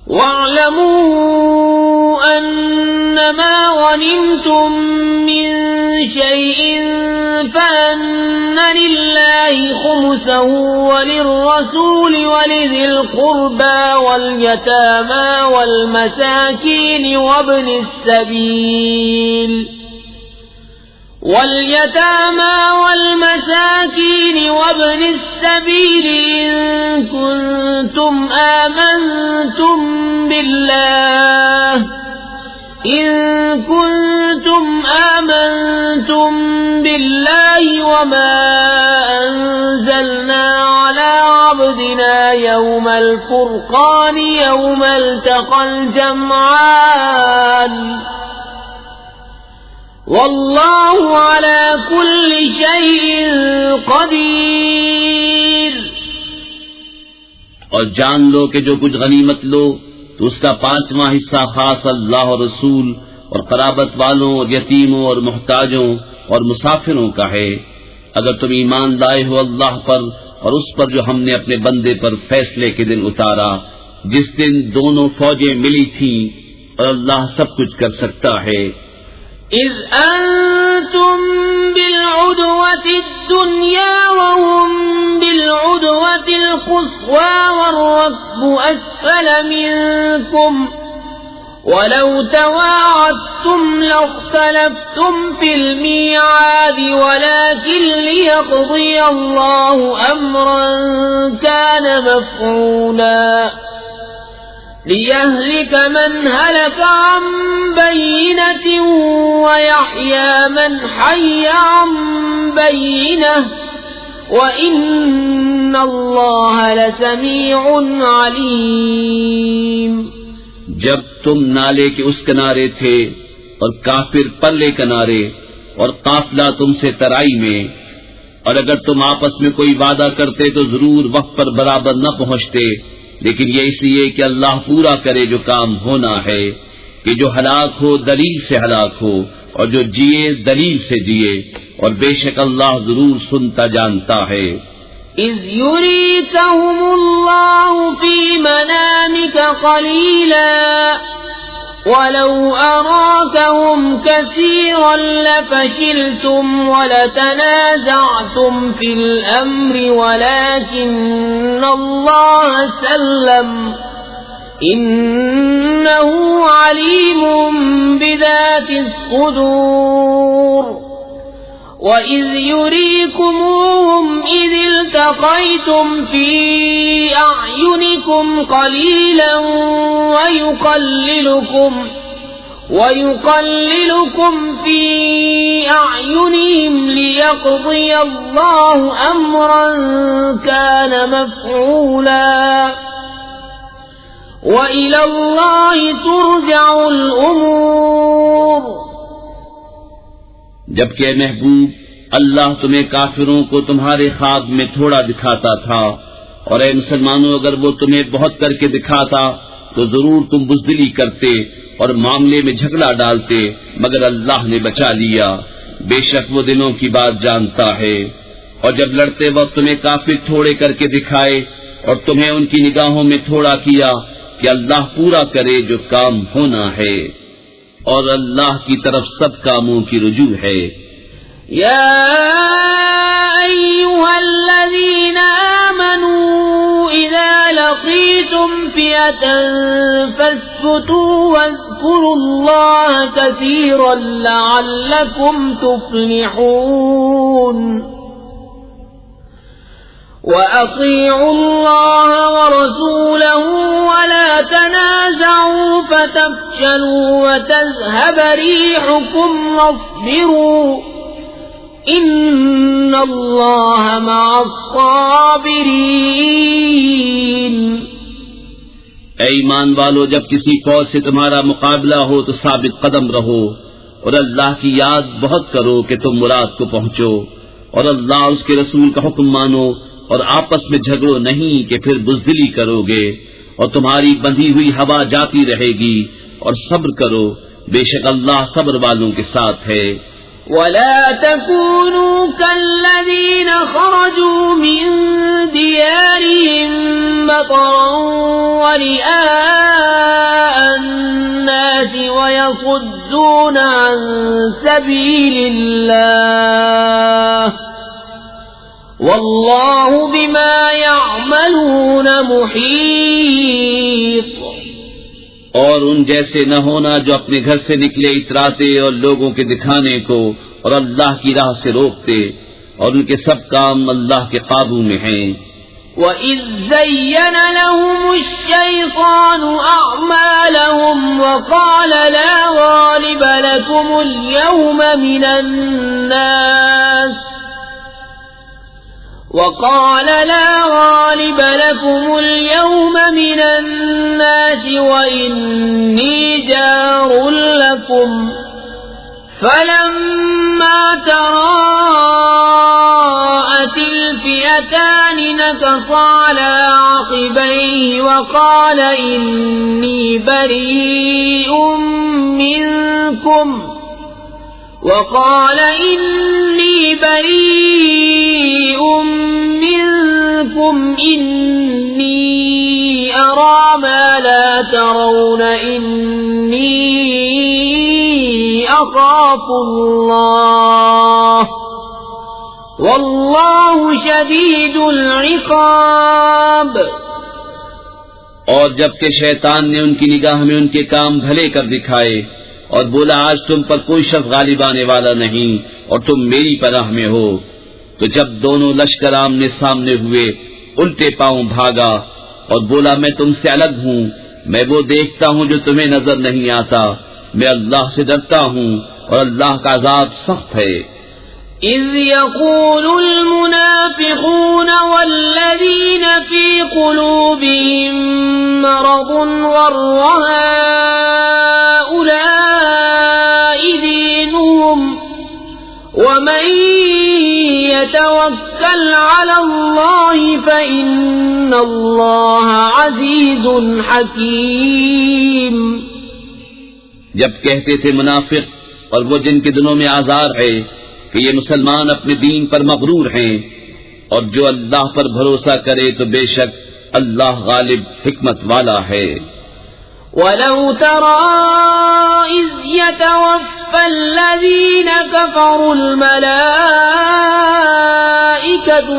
وَاعْلَمُوا أَنَّمَا غَنِمْتُم مِّن شَيْءٍ فَأَنَّ لِلَّهِ خُمُسَهُ وَلِلرَّسُولِ وَلِذِي الْقُرْبَى وَالْيَتَامَى وَالْمَسَاكِينِ وَابْنِ السَّبِيلِ إِن كُنتُمْ آمنتم بالله وما أنزلنا على عبدنا يوم الفرقان يوم التقى الجمعان واللہ علی کل شیء قدیر۔ اور جان لو کہ جو کچھ غنیمت لو تو اس کا 5واں حصہ خاص اللہ اور رسول اور قرابت والوں اور یتیموں اور محتاجوں اور مسافروں کا ہے، اگر تم ایمان لائے ہو اللہ پر اور اس پر جو ہم نے اپنے بندے پر فیصلے کے دن اتارا، جس دن دونوں فوجیں ملی تھیں، اور اللہ سب کچھ کر سکتا ہے۔ اذ انتم بالعدوة الدنيا وهم بالعدوة القصوى والركب اسفل منكم ولو تواعدتم لاختلفتم في الميعاد ولكن ليقضي الله امرا كان مفعولا لِيَهْلِكَ مَنْ هَلَكَ عَنْ بَيِّنَةٍ وَيَحْيَى مَنْ حَيَّ عَنْ بَيِّنَةٍ وَإِنَّ اللَّهَ لَسَمِيعٌ عَلِيمٌ۔ جب تم نالے کے اس کنارے تھے اور کافر پرلے کنارے اور قافلہ تم سے ترائی میں، اور اگر تم آپس میں کوئی وعدہ کرتے تو ضرور وقت پر برابر نہ پہنچتے، لیکن یہ اس لیے کہ اللہ پورا کرے جو کام ہونا ہے، کہ جو ہلاک ہو دلیل سے ہلاک ہو اور جو جیے دلیل سے جیے، اور بے شک اللہ ضرور سنتا جانتا ہے۔ اذ یریکہم اللہ فی منامک قلیلا وَلَوْ أَرَاكَهُمْ كَثِيرًا لَفَشِلْتُمْ وَلَتَنَازَعْتُمْ فِي الْأَمْرِ وَلَكِنَّ اللَّهَ سَلَّمَ إِنَّهُ عَلِيمٌ بِذَاتِ الصُّدُورِ وَإِذْ يُرِيكُمُوهُمْ إِذِ الْتَقَيْتُمْ فِي أَعْيُنِكُمْ قَلِيلًا وَيُقَلِّلُكُمْ فِي أَعْيُنِهِمْ لِيَقْضِيَ اللَّهُ أَمْرًا كَانَ مَفْعُولًا وَإِلَى اللَّهِ تُرْجَعُ الْأُمُورُ۔ جبکہ اے محبوب اللہ تمہیں کافروں کو تمہارے خواب میں تھوڑا دکھاتا تھا، اور اے مسلمانوں اگر وہ تمہیں بہت کر کے دکھاتا تو ضرور تم بزدلی کرتے اور معاملے میں جھگڑا ڈالتے، مگر اللہ نے بچا لیا، بے شک وہ دلوں کی بات جانتا ہے۔ اور جب لڑتے وقت تمہیں کافر تھوڑے کر کے دکھائے اور تمہیں ان کی نگاہوں میں تھوڑا کیا، کہ اللہ پورا کرے جو کام ہونا ہے، اور اللہ کی طرف سب کاموں کی رجوع ہے۔ یا ایھا الذین آمنوا اذا لقیتم فئة فاثبتوا واذکروا اللہ کثیرا لعلکم تفلحون۔ وَأَطِيعُوا اللَّهَ وَرَسُولَهُ وَلَا تَنَازَعُوا فَتَفْشَلُوا وَتَذْهَبَ رِيحُكُمْ وَاصْبِرُوا إِنَّ اللَّهَ مَعَ الصَّابِرِينَ۔ اے ایمان والو، جب کسی فوج سے تمہارا مقابلہ ہو تو ثابت قدم رہو، اور اللہ کی یاد بہت کرو کہ تم مراد کو پہنچو، اور اللہ اس کے رسول کا حکم مانو، اور آپس میں جھگڑو نہیں کہ پھر بزدلی کرو گے، اور تمہاری بندھی ہوئی ہوا جاتی رہے گی، اور صبر کرو، بے شک اللہ صبر والوں کے ساتھ ہے۔ وَلَا تَكُونُوا كَالَّذِينَ خَرَجُوا مِن دِيَارِهِم بَطَرًا وَرِئَاءَ ويصدون عن سبيل الله والله بما يعملون محيط۔ اور ان جیسے نہ ہونا جو اپنے گھر سے نکلے اتراتے اور لوگوں کے دکھانے کو اور اللہ کی راہ سے روکتے، اور ان کے سب کام اللہ کے قابو میں ہیں۔ وَإِذْ زَيَّنَ لَهُمُ الشَّيْطَانُ أَعْمَالَهُمْ وَقَالَ لَا غَالِبَ لَكُمُ الْيَوْمَ مِنَ النَّاسِ وَإِنِّي جَارٌ لَكُمْ فَلَمَّا تَرَاءَتِ الْفِئَتَانِ نَكَصَ عَلَى عَقِبَيْهِ وَقَالَ إِنِّي بَرِيءٌ منكم إني أرى ما لا ترون إني أخاف الله والله شديد العقاب۔ اور جبکہ شیطان نے ان کی نگاہ میں ان کے کام بھلے کر دکھائے اور بولا آج تم پر کوئی شخص غالب آنے والا نہیں اور تم میری پناہ میں ہو، تو جب دونوں لشکر آمنے سامنے ہوئے الٹے پاؤں بھاگا اور بولا میں تم سے الگ ہوں، میں وہ دیکھتا ہوں جو تمہیں نظر نہیں آتا، میں اللہ سے ڈرتا ہوں اور اللہ کا عذاب سخت ہے۔ إذ يقول المنافقون والذين في قلوبهم مرض غر هؤلاء دينهم ومن يتوكل على الله فإن الله عزيز حكيم۔ جب کہتے تھے منافق اور وہ جن کے دلوں میں آزار ہے کہ یہ مسلمان اپنے دین پر مغرور ہیں، اور جو اللہ پر بھروسہ کرے تو بے شک اللہ غالب حکمت والا ہے۔ وَلَوْ تَرَى إِذْ يَتَوَفَّى الَّذِينَ كَفَرُوا الْمَلَائِكَةُ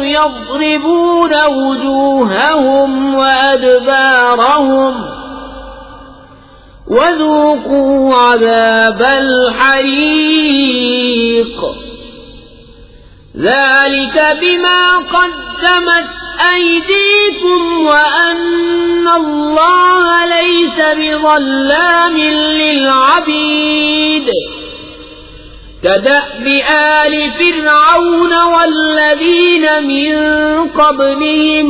يَضْرِبُونَ وُجُوهَهُمْ وَأَدْبَارَهُمْ وَذُوقُوا عَذَابَ الْحَرِيقِ ذَلِكَ بِمَا قَدَّمَتْ أَيْدِيكُمْ وَأَنَّ اللَّهَ لَيْسَ بِظَلَّامٍ لِّلْعَبِيدِ كَدَأْبِ آلِ فِرْعَوْنَ وَالَّذِينَ مِن قَبْلِهِمْ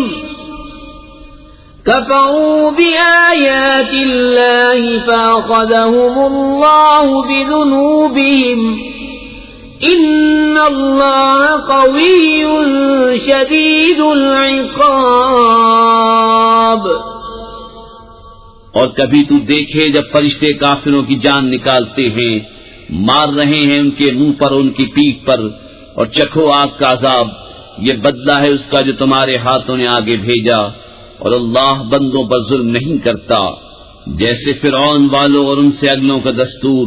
كَفَرُوا بِآيَاتِ اللَّهِ فَأَخَذَهُمُ اللَّهُ بِذُنُوبِهِمْ إِنَّ اللَّهَ قَوِيٌّ شَدِيدُ الْعِقَابِ۔ اور کبھی تو دیکھے جب فرشتے کافروں کی جان نکالتے ہیں، مار رہے ہیں ان کے منہ پر ان کی پیٹھ پر، اور چکھو آگ کا عذاب، یہ بدلہ ہے اس کا جو تمہارے ہاتھوں نے آگے بھیجا، اور اللہ بندوں پر ظلم نہیں کرتا۔ جیسے فرعون والوں اور ان سے اگلوں کا دستور،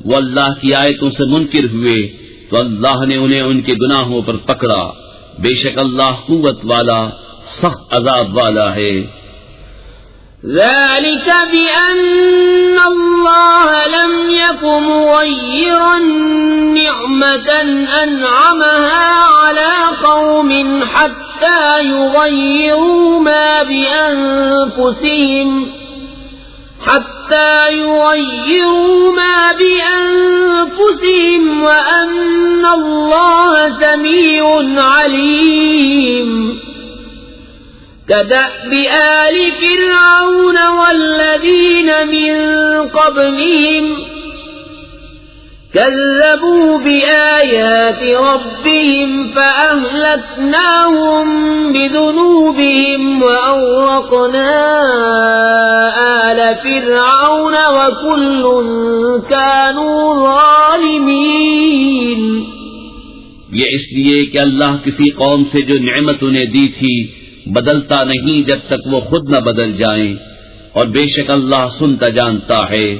وہ اللہ کی آیتوں سے منکر ہوئے تو اللہ نے انہیں ان کے گناہوں پر پکڑا، بے شک اللہ قوت والا سخت عذاب والا ہے۔ ذلك بأن الله لم يكن مغيرا نعمة أنعمها على قوم حتى يغيروا ما بأنفسهم وأن الله سميع عليم۔ كدأب آل فرعون والذين من قبلهم كذبوا بآيات ربهم فأهلكناهم بذنوبهم وأغرقنا آل فرعون وكل كانوا ظالمين۔ یہ اس لیے کہ اللہ کسی قوم سے جو نعمت انہیں دی تھی بدلتا نہیں جب تک وہ خود نہ بدل جائیں، اور بے شک اللہ سنتا جانتا ہے۔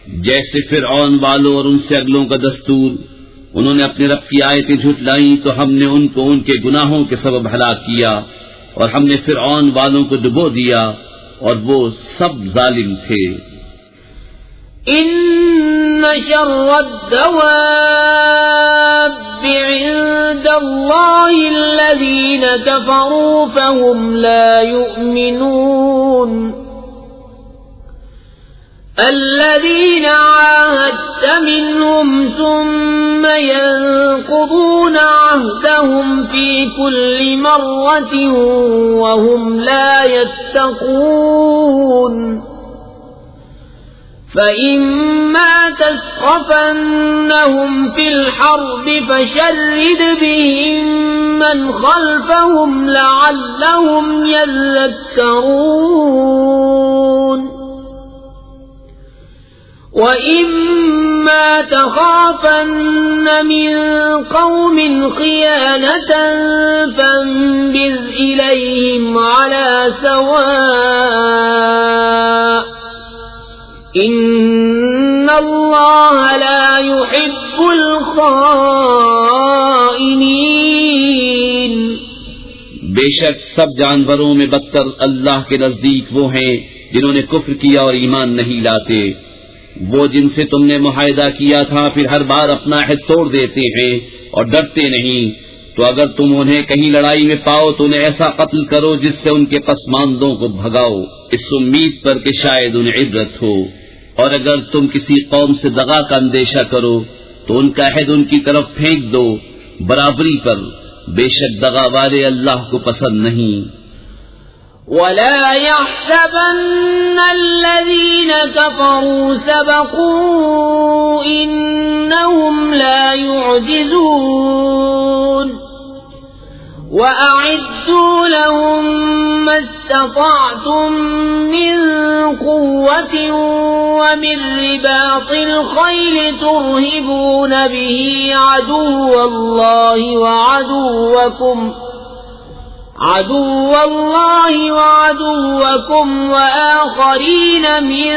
جیسے فرعون والوں اور ان سے اگلوں کا دستور، انہوں نے اپنے رب کی آیتیں جھٹلائیں تو ہم نے ان کو ان کے گناہوں کے سبب ہلاک کیا، اور ہم نے فرعون والوں کو ڈبو دیا اور وہ سب ظالم تھے۔ ان شر الدواب عند الله الذين كفروا فهم لا يؤمنون الذين عاهدت منهم ثم ينقضون عهدهم في كل مرة وهم لا يتقون فإما تثقفنهم في الحرب فشرد بهم من خلفهم لعلهم يذكرون وَإِمَّا تَخَافَنَّ مِنْ قَوْمٍ خِيَانَةً فَانبِذْ إِلَيْهِمْ عَلَى سَوَاءٍ إِنَّ اللَّهَ لَا يُحِبُّ الْخَائِنِينَ۔ بے شک سب جانوروں میں بدتر اللہ کے نزدیک وہ ہیں جنہوں نے کفر کیا اور ایمان نہیں لاتے، وہ جن سے تم نے معاہدہ کیا تھا پھر ہر بار اپنا عہد توڑ دیتے ہیں اور ڈرتے نہیں، تو اگر تم انہیں کہیں لڑائی میں پاؤ تو انہیں ایسا قتل کرو جس سے ان کے پسماندوں کو بھگاؤ، اس امید پر کہ شاید انہیں عبرت ہو۔ اور اگر تم کسی قوم سے دغا کا اندیشہ کرو تو ان کا عہد ان کی طرف پھینک دو برابری پر، بے شک دغا والے اللہ کو پسند نہیں۔ وَلَا يَحْسَبَنَّ الَّذِينَ كَفَرُوا سَبَقُوا إِنَّهُمْ لَا يُعْجِزُونَ وَأَعِدُّوا لَهُم مَّا اسْتَطَعْتُم مِّن قُوَّةٍ وَمِن رِّبَاطِ الْخَيْلِ تُرْهِبُونَ بِهِ عَدُوَّ اللَّهِ وَعَدُوَّكُمْ وَآخَرِينَ مِن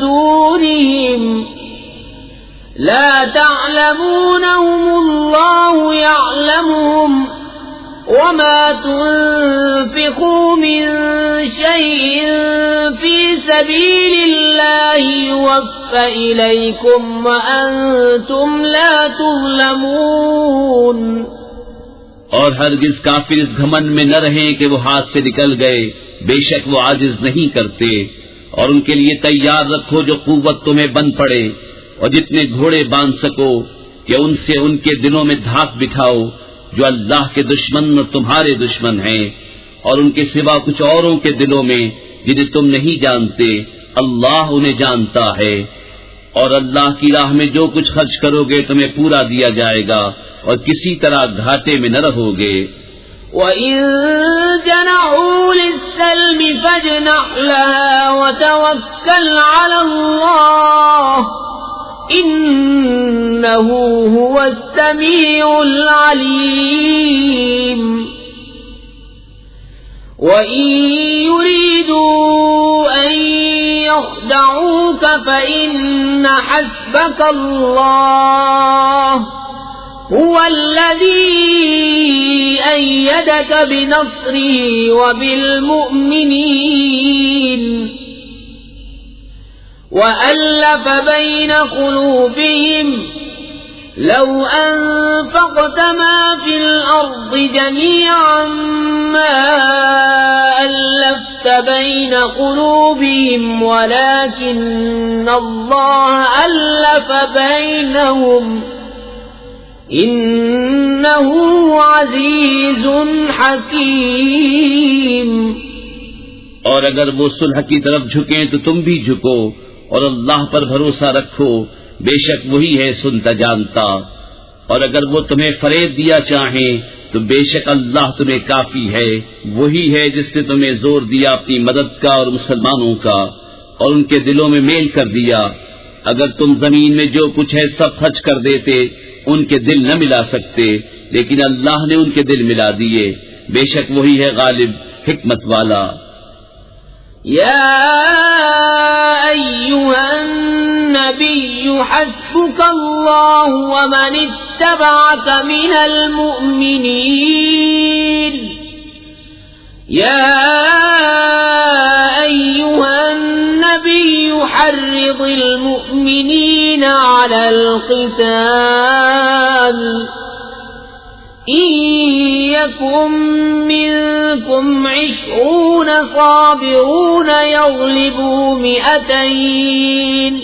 دُونِهِمْ لَا تَعْلَمُونَهُمُ اللَّهُ يَعْلَمُهُمْ وَمَا تُنفِقُوا مِن شَيْءٍ فِي سَبِيلِ اللَّهِ يُوَفَّ إِلَيْكُمْ وَأَنتُمْ لَا تُظْلَمُونَ۔ اور ہرگز کافر اس گھمنڈ میں نہ رہیں کہ وہ ہاتھ سے نکل گئے، بے شک وہ عاجز نہیں کرتے، اور ان کے لیے تیار رکھو جو قوت تمہیں بن پڑے، اور جتنے گھوڑے باندھ سکو کہ ان سے ان کے دلوں میں دھاک بٹھاؤ جو اللہ کے دشمن اور تمہارے دشمن ہیں، اور ان کے سوا کچھ اوروں کے دلوں میں جنہیں تم نہیں جانتے، اللہ انہیں جانتا ہے۔ اور اللہ کی راہ میں جو کچھ خرچ کرو گے تمہیں پورا دیا جائے گا، اور کسی طرح گھاٹے میں نہ رہو گے۔ وَإِن جَنَحُوا لِلسَّلْمِ فَاجْنَحْ لَهَا وَتَوَكَّلْ عَلَى اللَّهِ إِنَّهُ هُوَ السَّمِيعُ الْعَلِيمُ۔ وَإِن يُرِيدُوا أَن يَخْدَعُوكَ فَإِنَّ حَسْبَكَ اللَّهُ هُوَ الَّذِي أَيَّدَكَ بِنَصْرِهِ وَبِالْمُؤْمِنِينَ وَأَلَّفَ بَيْنَ قُلُوبِهِمْ لَوْ أَنفَقْتَ مَا فِي الْأَرْضِ جَمِيعًا مَا أَلَّفْتَ بَيْنَ قُلُوبِهِمْ وَلَكِنَّ اللَّهَ أَلَّفَ بَيْنَهُمْ إِنَّهُ عَزِيزٌ حَكِيمٌ۔ اور اگر وہ صلح کی طرف جھکیں تو تم بھی جھکو، اور اللہ پر بھروسہ رکھو، بے شک وہی ہے سنتا جانتا۔ اور اگر وہ تمہیں فریب دیا چاہیں تو بے شک اللہ تمہیں کافی ہے، وہی ہے جس نے تمہیں زور دیا اپنی مدد کا اور مسلمانوں کا، اور ان کے دلوں میں میل کر دیا۔ اگر تم زمین میں جو کچھ ہے سب خرچ کر دیتے ان کے دل نہ ملا سکتے، لیکن اللہ نے ان کے دل ملا دیے، بے شک وہی ہے غالب حکمت والا۔ يا أيها النبي يحذرك الله ومن اتبعك من المؤمنين يا أيها النبي حرض المؤمنين على القتال إن يكن منكم 20 صابرون يغلبوا 200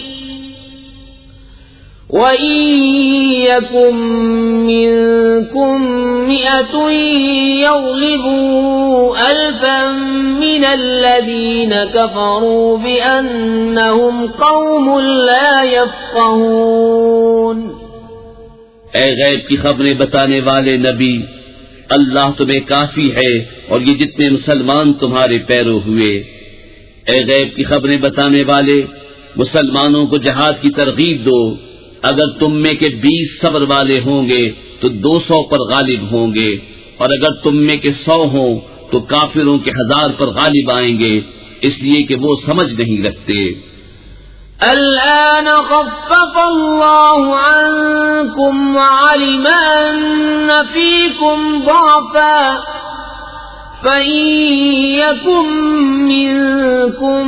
وإن يكن منكم 100 يغلبوا 1000 من الذين كفروا بأنهم قوم لا يفقهون۔ اے غیب کی خبریں بتانے والے نبی، اللہ تمہیں کافی ہے اور یہ جتنے مسلمان تمہارے پیرو ہوئے۔ اے غیب کی خبریں بتانے والے، مسلمانوں کو جہاد کی ترغیب دو۔ اگر تم میں کے 20 صبر والے ہوں گے تو 200 پر غالب ہوں گے، اور اگر تم میں کے 100 ہوں تو کافروں کے 1000 پر غالب آئیں گے، اس لیے کہ وہ سمجھ نہیں رکھتے۔ الآن خفف الله عنكم وعلم أن فيكم ضعفا فإن يكن منكم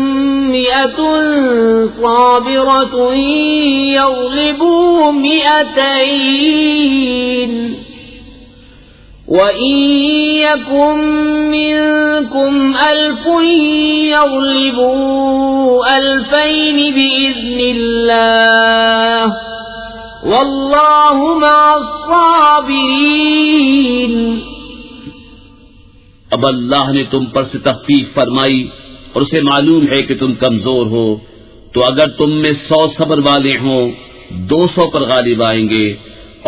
100 صابرة يغلبوا 200 وَإِن يَكُن مِّنكُمْ 1000 يَغْلِبُوا 2000 بِإِذْنِ اللَّهِ وَاللَّهُ مَعَ الصَّابِرِينَ۔ اب اللہ نے تم پر سے تخفیف فرمائی اور اسے معلوم ہے کہ تم کمزور ہو، تو اگر تم میں 100 صبر والے ہوں 200 پر غالب آئیں گے،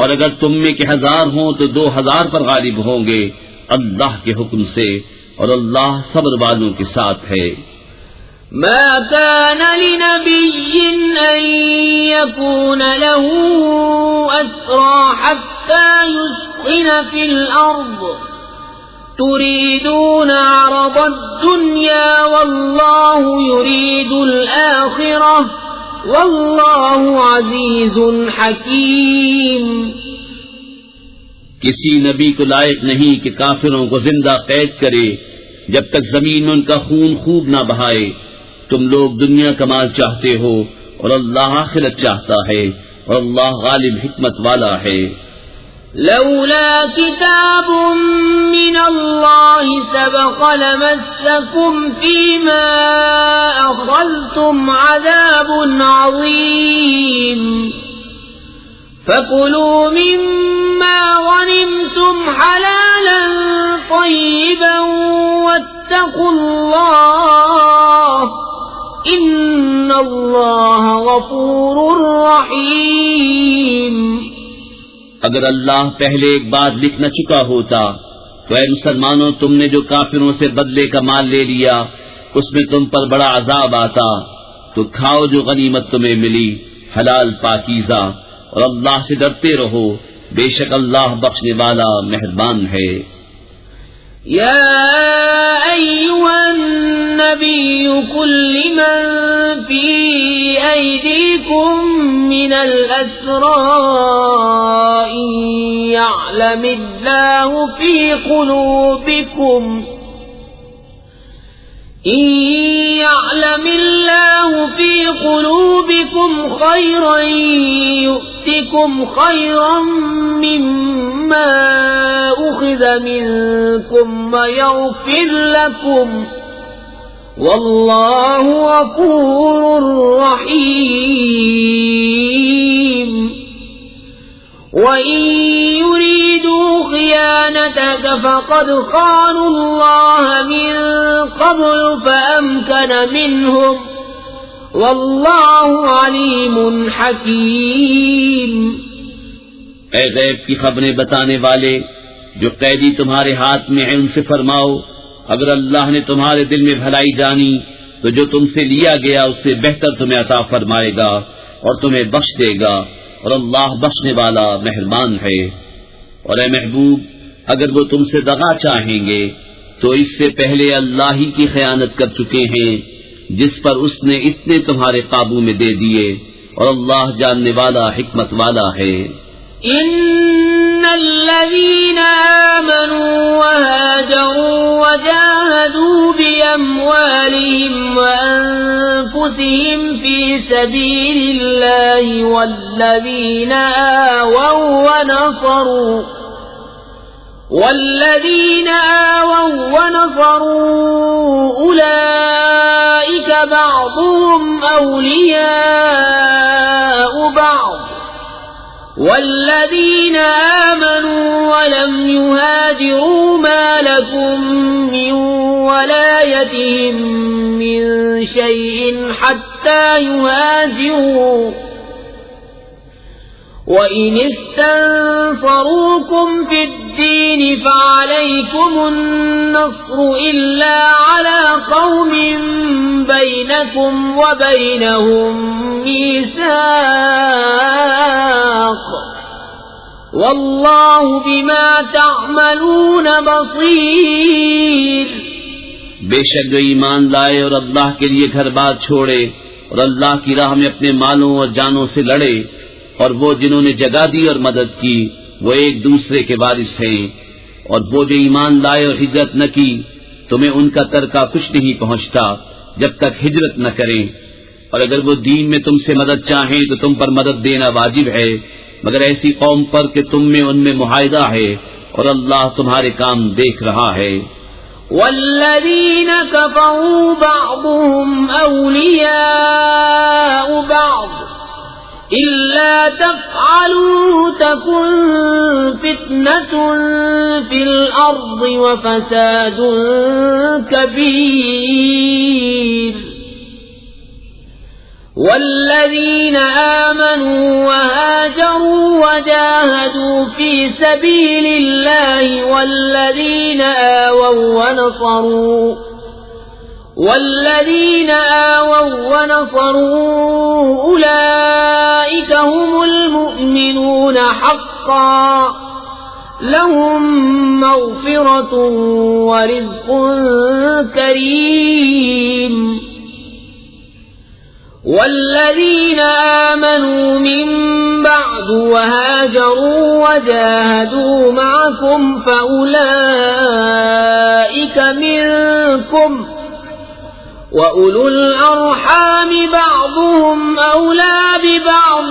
اور اگر تم میں کے 1000 ہوں تو 2000 پر غالب ہوں گے اللہ کے حکم سے، اور اللہ صبر والوں کے ساتھ ہے۔ ما كان لنبي أن يكون له أسرى حتى يسخن في الأرض تريدون عرض الدنيا والله يريد الآخرة واللہ عزیز حکیم۔ کسی نبی کو لائق نہیں کہ کافروں کو زندہ قید کرے جب تک زمین میں ان کا خون خوب نہ بہائے۔ تم لوگ دنیا کا مال چاہتے ہو اور اللہ آخرت چاہتا ہے، اور اللہ غالب حکمت والا ہے۔ لولا کتاب من اللہ سبق لمسکم فیما اخذتم عذاب عظیم فکلوا مما غنمتم حلالا طیبا واتقوا اللہ ان اللہ غفور رحیم۔ اگر اللہ پہلے ایک بات لکھ نہ چکا ہوتا تو اے مسلمانوں، تم نے جو کافروں سے بدلے کا مال لے لیا اس میں تم پر بڑا عذاب آتا، تو کھاؤ جو غنیمت تمہیں ملی حلال پاکیزہ، اور اللہ سے ڈرتے رہو، بے شک اللہ بخشنے والا مہربان ہے۔ یا ایھا النبی قل لمن فی ایدیکم من الاسرى إن يعلم الله في قلوبكم خيرا يؤتكم خيرا مما أخذ منكم ويغفر لكم والله غفور رحيم۔ وَإِن يُرِيدُوا خِيَانَتَكَ فَقَدْ خَانُوا اللَّهَ مِن قَبْلُ فَأَمْكَنَ مِنْهُمْ وَاللَّهُ عَلِيمٌ حَكِيمٌ۔ اے غیب کی خبریں بتانے والے، جو قیدی تمہارے ہاتھ میں ہیں ان سے فرماؤ، اگر اللہ نے تمہارے دل میں بھلائی جانی تو جو تم سے لیا گیا اس سے بہتر تمہیں عطا فرمائے گا اور تمہیں بخش دے گا، اور اللہ بخشنے والا مہربان ہے۔ اور اے محبوب، اگر وہ تم سے دغا چاہیں گے تو اس سے پہلے اللہ ہی کی خیانت کر چکے ہیں جس پر اس نے اتنے تمہارے قابو میں دے دیے، اور اللہ جاننے والا حکمت والا ہے۔ إن الذين آمنوا وهاجروا وجاهدوا بأموالهم وأنفسهم في سبيل الله والذين آووا ونصروا أولئك بعضهم أولياء بعض والذين آمنوا ولم يهاجروا ما لكم من ولايتهم من شيء حتى يهاجروا وإن استنصروكم في الدين فعليكم النصر إلا على قوم بينكم وبينهم ميثاق والله بما تعملون بصير۔ بے شک جو ایمان لائے اور اللہ کے لیے گھر بار چھوڑے اور اللہ کی راہ میں اپنے مالوں اور جانوں سے لڑے، اور وہ جنہوں نے جگہ دی اور مدد کی وہ ایک دوسرے کے وارث ہیں، اور وہ جو ایمان لائے اور ہجرت نہ کی تمہیں ان کا ترکہ کچھ نہیں پہنچتا جب تک ہجرت نہ کریں، اور اگر وہ دین میں تم سے مدد چاہیں تو تم پر مدد دینا واجب ہے، مگر ایسی قوم پر کہ تم میں ان میں معاہدہ ہے اور اللہ تمہارے کام دیکھ رہا ہے۔ والذين كفروا بعضهم أولياء بعض إلا تفعلوا تكن فتنة في الأرض وفساد كبير۔ والذين آمنوا وهاجروا وجاهدوا في سبيل الله والذين آووا ونصروا أولئك هم المؤمنون حقا لهم مغفرة ورزق كريم۔ والذين آمنوا من بعد وهاجروا وجاهدوا معكم فأولئك منكم وأولو الأرحام بعضهم أولى ببعض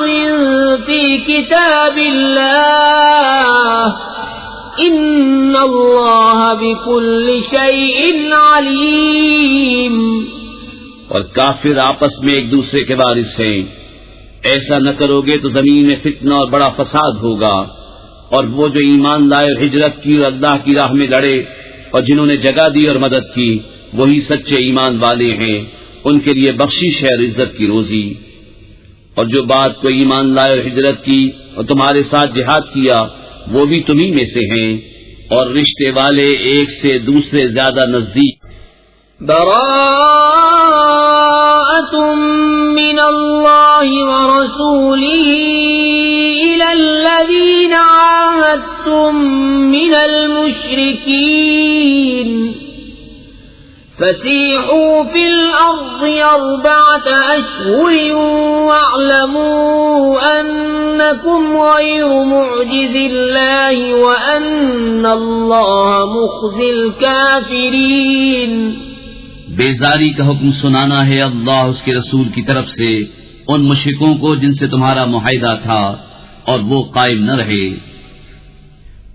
في كتاب الله إن الله بكل شيء عليم۔ اور کافر آپس میں ایک دوسرے کے وارث ہیں، ایسا نہ کرو گے تو زمین میں فتنہ اور بڑا فساد ہوگا، اور وہ جو ایمان لائے اور ہجرت کی اور اللہ کی راہ میں لڑے اور جنہوں نے جگہ دی اور مدد کی وہی سچے ایمان والے ہیں، ان کے لیے بخشش ہے اور عزت کی روزی۔ اور جو بات کو ایمان لائے اور ہجرت کی اور تمہارے ساتھ جہاد کیا وہ بھی تمہیں میں سے ہیں، اور رشتے والے ایک سے دوسرے زیادہ نزدیک۔ براءة من الله ورسوله إلى الذين عاهدتم من المشركين فسيحوا في الأرض 4 أشهر واعلموا أنكم غير معجز الله وأن الله مخزي الكافرين۔ بیزاری کا حکم سنانا ہے اللہ اس کے رسول کی طرف سے ان مشرکوں کو جن سے تمہارا معاہدہ تھا اور وہ قائم نہ رہے،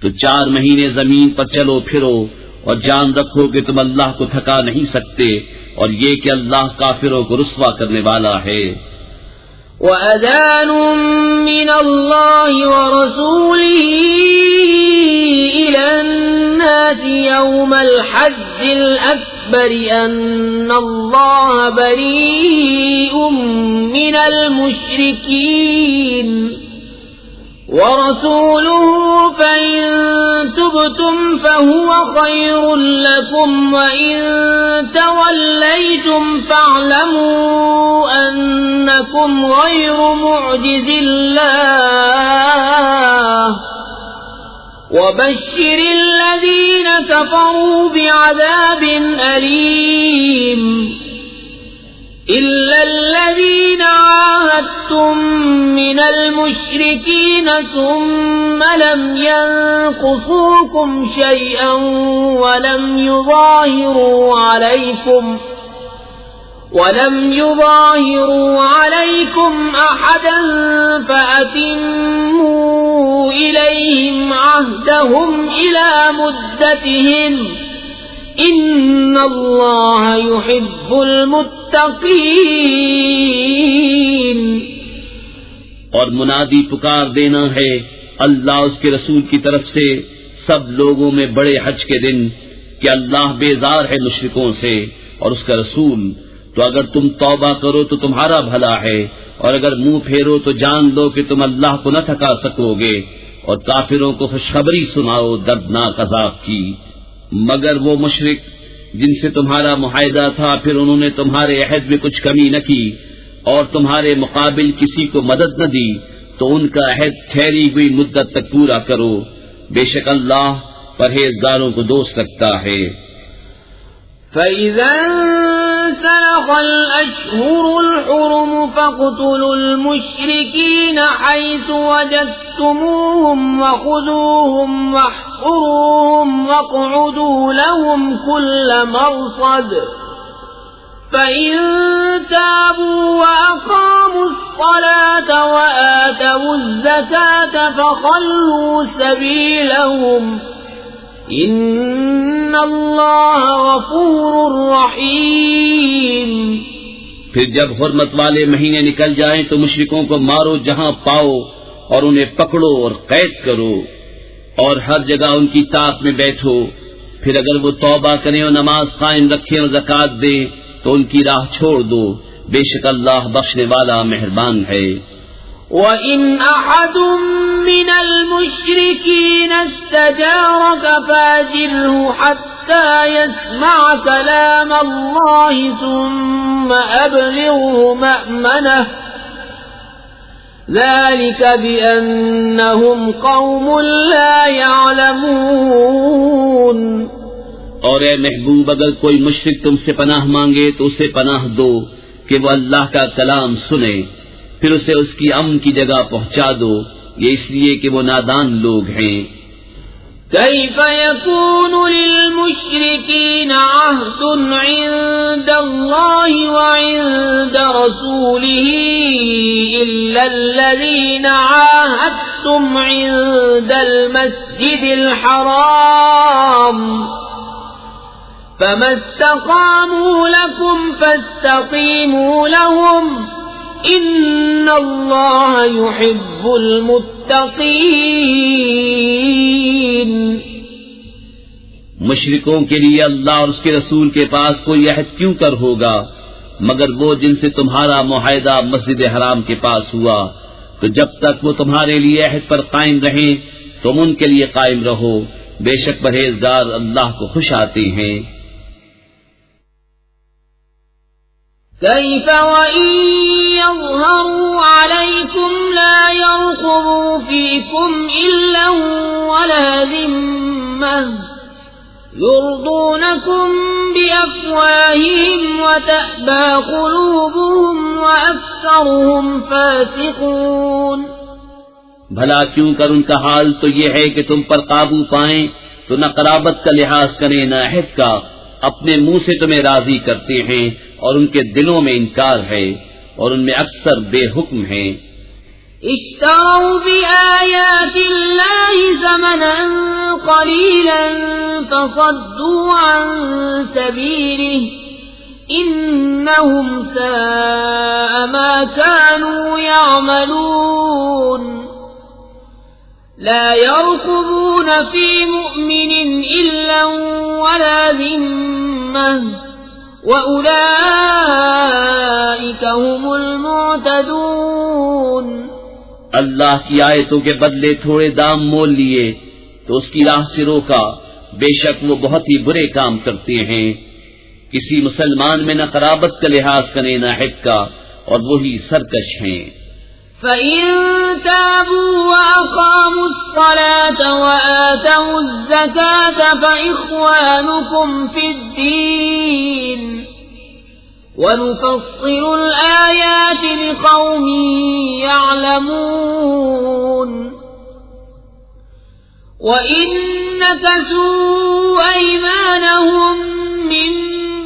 تو 4 مہینے زمین پر چلو پھرو اور جان رکھو کہ تم اللہ کو تھکا نہیں سکتے، اور یہ کہ اللہ کافروں کو رسوا کرنے والا ہے۔ وَأَذَانٌ مِّنَ اللَّهِ وَرَسُولِهِ إِلَى النَّاسِ يَوْمَ الْحَجِّ الْأَكْبَرِ أَنَّ اللَّهَ بَرِيءٌ مِّنَ الْمُشْرِكِينَ وَرَسُولُهُ فَإِن تُبْتُمْ فَهُوَ خَيْرٌ لَّكُمْ وَإِن تَوَلَّيْتُمْ فَاعْلَمُوا أَنَّكُمْ غَيْرُ مُعْجِزِ اللَّهِ وَبَشِّرِ الَّذِينَ كَفَرُوا بِعَذَابٍ أَلِيمٍ إِلَّا الَّذِينَ عَاهَدتُّم عاهدتم من المشركين ثم لم ينقصوكم شيئا ولم يظاهروا عليكم أحدا فأتموا إليهم عهدهم إلى مدتهم إن الله يحب المتقين. اور منادی پکار دینا ہے اللہ اس کے رسول کی طرف سے سب لوگوں میں بڑے حج کے دن کہ اللہ بیزار ہے مشرکوں سے اور اس کا رسول. تو اگر تم توبہ کرو تو تمہارا بھلا ہے، اور اگر منہ پھیرو تو جان لو کہ تم اللہ کو نہ تھکا سکو گے، اور کافروں کو خوشخبری سناؤ دردناک عذاب کی. مگر وہ مشرک جن سے تمہارا معاہدہ تھا پھر انہوں نے تمہارے عہد میں کچھ کمی نہ کی اور تمہارے مقابل کسی کو مدد نہ دی، تو ان کا عہد ٹھہری ہوئی مدت تک پورا کرو. بے شک اللہ پرہیزگاروں کو دوست رکھتا ہے. فَإِذَا انسلخ الْأَشْهُرُ الْحُرُمُ فَاقْتُلُوا الْمُشْرِكِينَ حَيْثُ وَجَدتُّمُوهُمْ وَخُذُوهُمْ وَاحْصُرُوهُمْ وَاقْعُدُوا لَهُمْ كُلَّ مَرْصَدٍ فَإِن تَابُوا وَأَقَامُوا الصَّلَاةَ وَآتَوُا الزَّكَاةَ فَخَلُّوا سَبِيلَهُمْ ان اللہ غفور رحیم. پھر جب حرمت والے مہینے نکل جائیں تو مشرکوں کو مارو جہاں پاؤ اور انہیں پکڑو اور قید کرو اور ہر جگہ ان کی طاق میں بیٹھو. پھر اگر وہ توبہ کریں اور نماز قائم رکھیں اور زکوٰۃ دیں تو ان کی راہ چھوڑ دو. بے شک اللہ بخشنے والا مہربان ہے. وَإِنْ أَحَدٌ مِّنَ الْمُشْرِكِينَ اسْتَجَارَكَ فَأَجِرْهُ حَتَّى يَسْمَعَ كَلَامَ اللَّهِ ثُمَّ أَبْلِغْهُ مَأْمَنَهُ ذَلِكَ بِأَنَّهُمْ قَوْمٌ لَا يَعْلَمُونَ. اور اے محبوب اگر کوئی مشرک تم سے پناہ مانگے تو اسے پناہ دو کہ وہ اللہ کا کلام سنے، پھر اسے اس کی امن کی جگہ پہنچا دو، یہ اس لیے کہ وہ نادان لوگ ہیں. كيف يكون للمشركين عهد عند الله وعند رسوله إلا الذين عاهدتم عند المسجد الحرام فما استقاموا لكم فاستقيموا لهم ان اللہ يحب المتقین. مشرکوں کے لیے اللہ اور اس کے رسول کے پاس کوئی عہد کیوں کر ہوگا مگر وہ جن سے تمہارا معاہدہ مسجد حرام کے پاس ہوا، تو جب تک وہ تمہارے لیے عہد پر قائم رہیں تم ان کے لیے قائم رہو. بے شک پرہیزگار اللہ کو خوش آتے ہیں. كيف وإن يظهروا عليكم لا يرقبوا فيكم إلا ولا ذمة يرضونكم بأفواههم وتأبى قلوبهم وأكثرهم فاسقون. بھلا کیوں کر ان کا حال تو یہ ہے کہ تم پر قابو پائیں تو نہ قرابت کا لحاظ کریں نہ عہد کا، اپنے منہ سے تمہیں راضی کرتے ہیں اور ان کے دلوں میں انکار ہے اور ان میں اکثر بے حکم ہیں. اشتروا بآیات اللہ ثمنا قلیلا فصدوا عن سبیلہ انہم ساء ما كانوا يعملون. لا يرقبون في مؤمن إلا ولا ذمة وَأُولَئِكَ هُمُ الْمُعْتَدُونَ. اللہ کی آیتوں کے بدلے تھوڑے دام مول لیے تو اس کی راہ سے روکا، بے شک وہ بہت ہی برے کام کرتے ہیں. کسی مسلمان میں نہ قرابت کا لحاظ کریں نہ عہد کا، اور وہی سرکش ہیں. فَإِن تَابُوا وَأَقَامُوا الصَّلَاةَ وَآتَوُا الزَّكَاةَ فَإِخْوَانُكُمْ فِي الدِّينِ وَنُفَصِّلُ الْآيَاتِ لِقَوْمٍ يعلمون وَإِن نَكَثُوا أَيْمَانَهُمْ مِنْ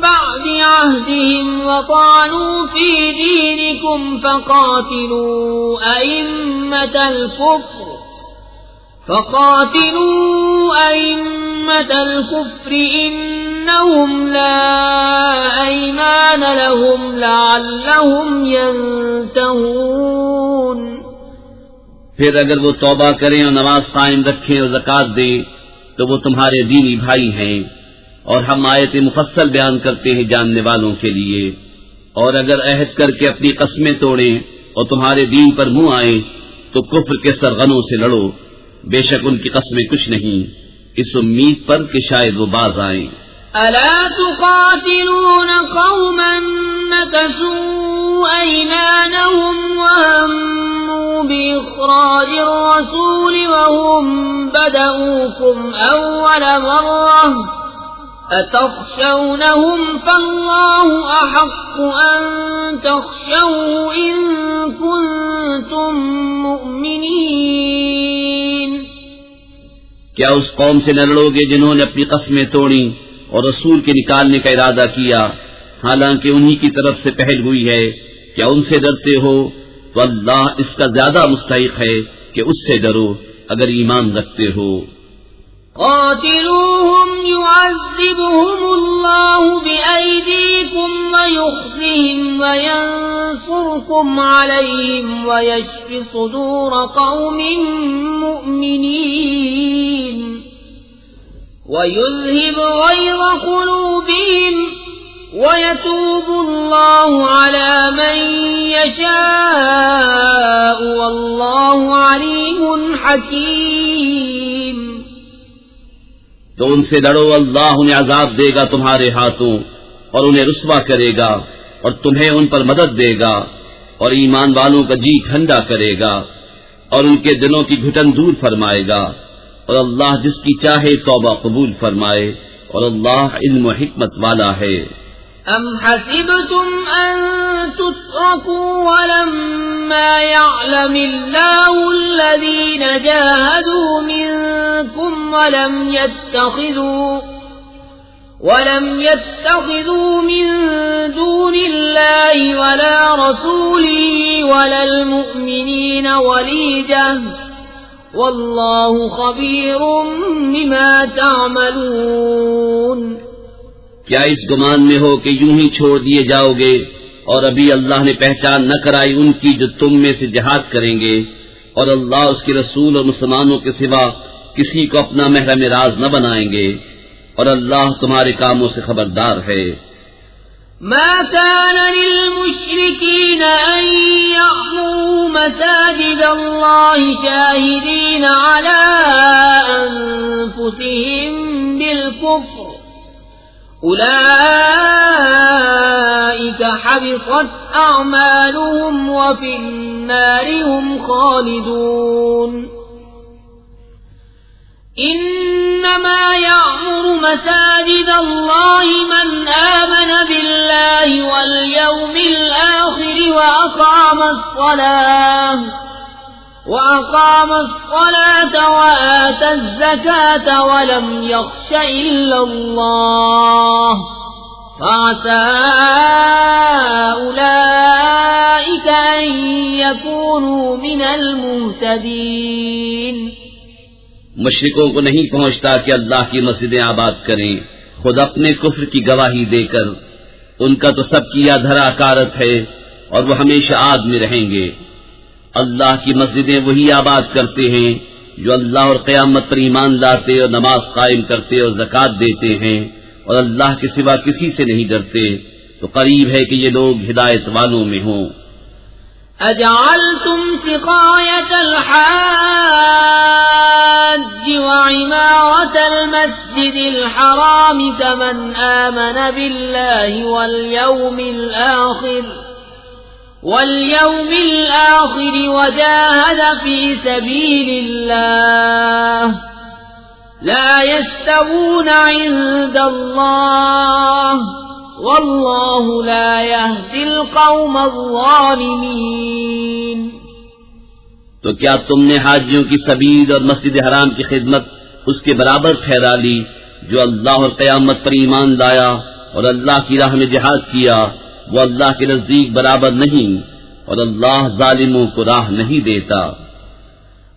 بَعْدِ عَهْدِهِمْ وَطَعَنُوا فِي دِينِكُمْ فَقَاتِلُوا أَئِمَّةَ الْكُفْرِ إِنَّهُمْ لَا أَيْمَانَ لَهُمْ لَعَلَّهُمْ يَنْتَهُونَ۔ پھر اگر وہ توبہ کریں اور نماز قائم رکھیں اور زکوٰۃ دیں تو وہ تمہارے دینی بھائی ہیں، اور ہم آیت مفصل بیان کرتے ہیں جاننے والوں کے لیے۔ اور اگر عہد کر کے اپنی قسمیں توڑیں اور تمہارے دین پر منہ آئیں تو کفر کے سرغنوں سے لڑو، بے شک ان کی قسمیں کچھ نہیں، اس امید پر کہ شاید وہ باز آئیں۔ ألا تقاتلون قوما نكثوا أيمانهم وهموا بإخراج الرسول وهم بدؤوكم أول مرة أتخشونهم فالله أحق أن تخشوه إن كنتم مؤمنين۔ کیا اس قوم سے نہ لڑو گے جنہوں نے اپنی قسمیں توڑیں اور رسول کے نکالنے کا ارادہ کیا، حالانکہ انہی کی طرف سے پہل ہوئی ہے؟ کیا ان سے ڈرتے ہو؟ تو اللہ اس کا زیادہ مستحق ہے کہ اس سے ڈرو اگر ایمان رکھتے ہو۔ قاتلوهم يعذبهم الله بأيديكم ويخزهم وينصركم عليهم ويشف صدور قوم مؤمنين ويذهب غيظ قلوبهم ويتوب الله على من يشاء والله عليم حكيم۔ تو ان سے لڑو، اللہ انہیں عذاب دے گا تمہارے ہاتھوں اور انہیں رسوا کرے گا اور تمہیں ان پر مدد دے گا اور ایمان والوں کا جی ٹھنڈا کرے گا اور ان کے دلوں کی گھٹن دور فرمائے گا، اور اللہ جس کی چاہے توبہ قبول فرمائے، اور اللہ علم و حکمت والا ہے۔ أَمْ حَسِبْتُمْ أَن تُتْرَكُوا وَلَمَّا يَعْلَمِ اللَّهُ الَّذِينَ جَاهَدُوا مِنكُمْ وَلَمْ يَتَّخِذُوا مِن دُونِ اللَّهِ وَلَا رَسُولِهِ وَلَا الْمُؤْمِنِينَ وَلِيجَةً وَاللَّهُ خَبِيرٌ بِمَا تَعْمَلُونَ۔ کیا اس گمان میں ہو کہ یوں ہی چھوڑ دیے جاؤ گے اور ابھی اللہ نے پہچان نہ کرائی ان کی جو تم میں سے جہاد کریں گے، اور اللہ اس کے رسول اور مسلمانوں کے سوا کسی کو اپنا محرم راز نہ بنائیں گے، اور اللہ تمہارے کاموں سے خبردار ہے۔ ما كان للمشركين أن يعمروا مساجد الله شاهدين على أنفسهم بالكفر أولئك حبطت أعمالهم وفي النار هم خالدون۔ إنما يعمر مساجد الله من آمن بالله واليوم الآخر وأقام الصلاة وآتى الزكاة ولم يخش إلا الله فعسى أولئك أن يكونوا من المهتدين۔ مشرکوں کو نہیں پہنچتا کہ اللہ کی مسجدیں آباد کریں خود اپنے کفر کی گواہی دے کر، ان کا تو سب کیا دھرا کارت ہے اور وہ ہمیشہ آگ میں رہیں گے۔ اللہ کی مسجدیں وہی آباد کرتے ہیں جو اللہ اور قیامت پر ایمان لاتے اور نماز قائم کرتے اور زکوٰۃ دیتے ہیں اور اللہ کے سوا کسی سے نہیں ڈرتے، تو قریب ہے کہ یہ لوگ ہدایت والوں میں ہوں۔ أَجَعَلْتُمْ سِقَايَةَ الْحَاجِّ وَعِمَارَةَ الْمَسْجِدِ الْحَرَامِ كَمَنْ آمَنَ بِاللَّهِ وَالْيَوْمِ الْآخِرِ وَجَاهَدَ فِي سَبِيلِ اللَّهِ لَا يَسْتَوُونَ عِندَ اللَّهِ وَاللَّهُ لَا يَهْدِي الْقَوْمَ الظَّالِمِينَ۔ تو کیا تم نے حاجیوں کی سبیل اور مسجد حرام کی خدمت اس کے برابر ٹھہرا لی جو اللہ اور قیامت پر ایمان لایا اور اللہ کی راہ میں جہاد کیا؟ وہ اللہ کے نزدیک برابر نہیں، اور اللہ ظالموں کو راہ نہیں دیتا۔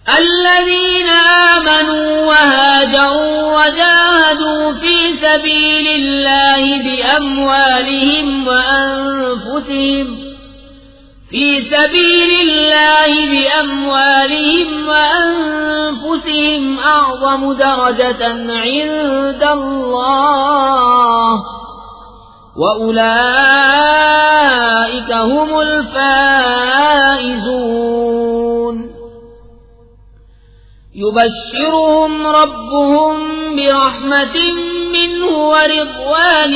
الذين آمنوا وهاجروا وجاهدوا في سبيل الله بأموالهم وأنفسهم أعظم درجة عند الله وأولئك هم الفائزون يبشرهم ربهم برحمة منه ورضوان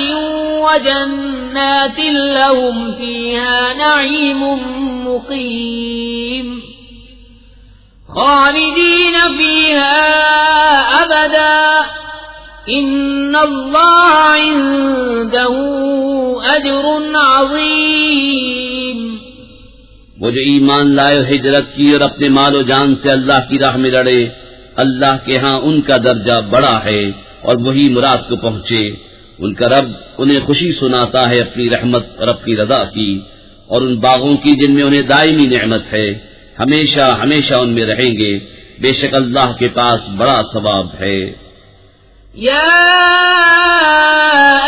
وجنات لهم فيها نعيم مقيم خالدين فيها أبدا إن الله عنده أجر عظيم۔ وہ جو ایمان لائے و ہجرت کی اور اپنے مال و جان سے اللہ کی راہ میں لڑے، اللہ کے ہاں ان کا درجہ بڑا ہے اور وہی مراد کو پہنچے۔ ان کا رب انہیں خوشی سناتا ہے اپنی رحمت اور اپنی رضا کی، اور ان باغوں کی جن میں انہیں دائمی نعمت ہے، ہمیشہ ہمیشہ ان میں رہیں گے، بے شک اللہ کے پاس بڑا ثواب ہے۔ يا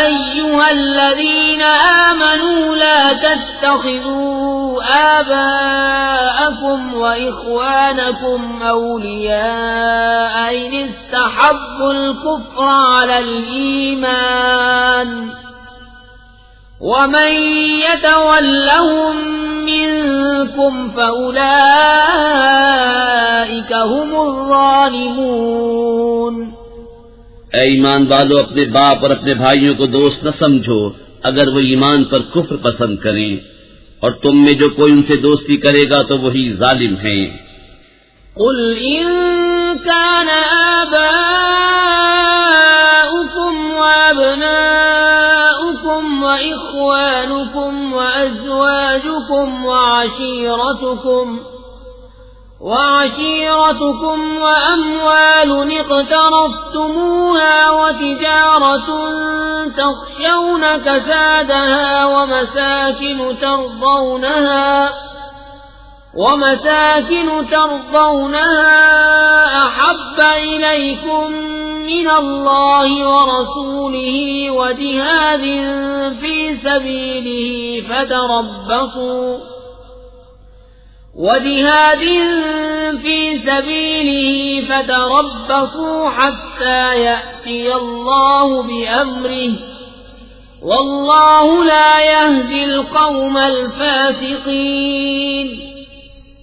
أيها الذين آمنوا لا تتخذوا آباءكم وإخوانكم أولياء إن استحبوا الكفر على الإيمان ومن يتولهم منكم فأولئك هم الظالمون۔ اے ایمان والو، اپنے باپ اور اپنے بھائیوں کو دوست نہ سمجھو اگر وہ ایمان پر کفر پسند کریں، اور تم میں جو کوئی ان سے دوستی کرے گا تو وہی ظالم ہیں۔ قل إن كان آباؤكم وأبناؤكم وإخوانكم وأزواجكم وعشيرتكم وأموال اقترفتموها وتجارة تخشون كسادها ومساكن ترضونها أحب إليكم من الله ورسوله وجهاد في سبيله فتربصوا حتى يأتي الله بأمره والله لا يهدي القوم الفاسقين۔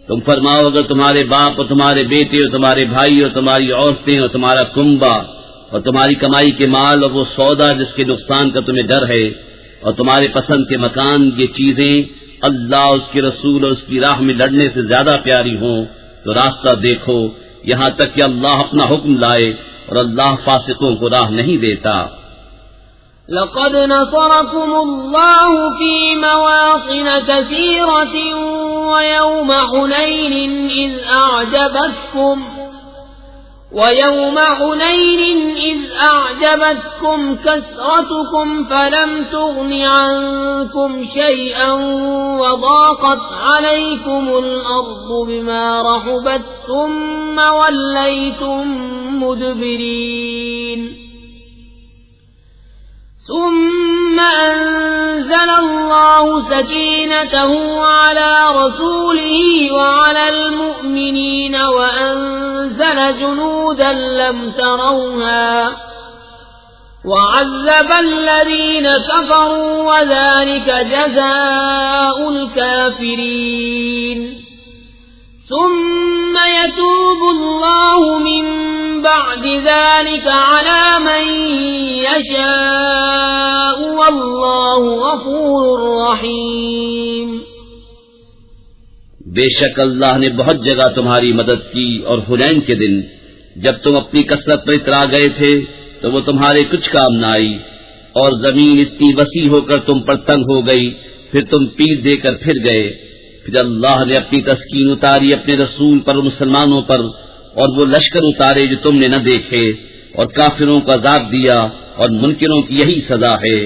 تم فرماؤ، اگر تمہارے باپ اور تمہارے بیٹے اور تمہارے بھائی اور تمہاری عورتیں اور تمہارا کنبہ اور تمہاری کمائی کے مال اور وہ سودا جس کے نقصان کا تمہیں ڈر ہے اور تمہارے پسند کے مکان، یہ چیزیں اللہ اس کے رسول اور اس کی راہ میں لڑنے سے زیادہ پیاری ہوں تو راستہ دیکھو یہاں تک کہ اللہ اپنا حکم لائے، اور اللہ فاسقوں کو راہ نہیں دیتا۔ لقد نصركم الله في مواطن كثيرة ويوم حنين إذ أعجبتكم كثرتكم فلم تغن عنكم شيئا وضاقت عليكم الأرض بما رحبت ثم وليتم مدبرين ثم أنزل الله سكينته على رسوله وعلى المؤمنين وأنزل جنودا لم تروها وعذب الذين كفروا وذلك جزاء الكافرين ثم يتوب الله من بعد ذلك على من يشاء والله غفور رحيم۔ بے شک اللہ نے بہت جگہ تمہاری مدد کی، اور حنین کے دن جب تم اپنی کثرت پر اترا گئے تھے تو وہ تمہارے کچھ کام نہ آئی، اور زمین اتنی وسیع ہو کر تم پر تنگ ہو گئی، پھر تم پیٹ دے کر پھر گئے، پھر اللہ نے اپنی تسکین اتاری اپنے رسول پر اور مسلمانوں پر، اور وہ لشکر اتارے جو تم نے نہ دیکھے، اور کافروں کو عذاب دیا، اور منکروں کی یہی سزا ہے۔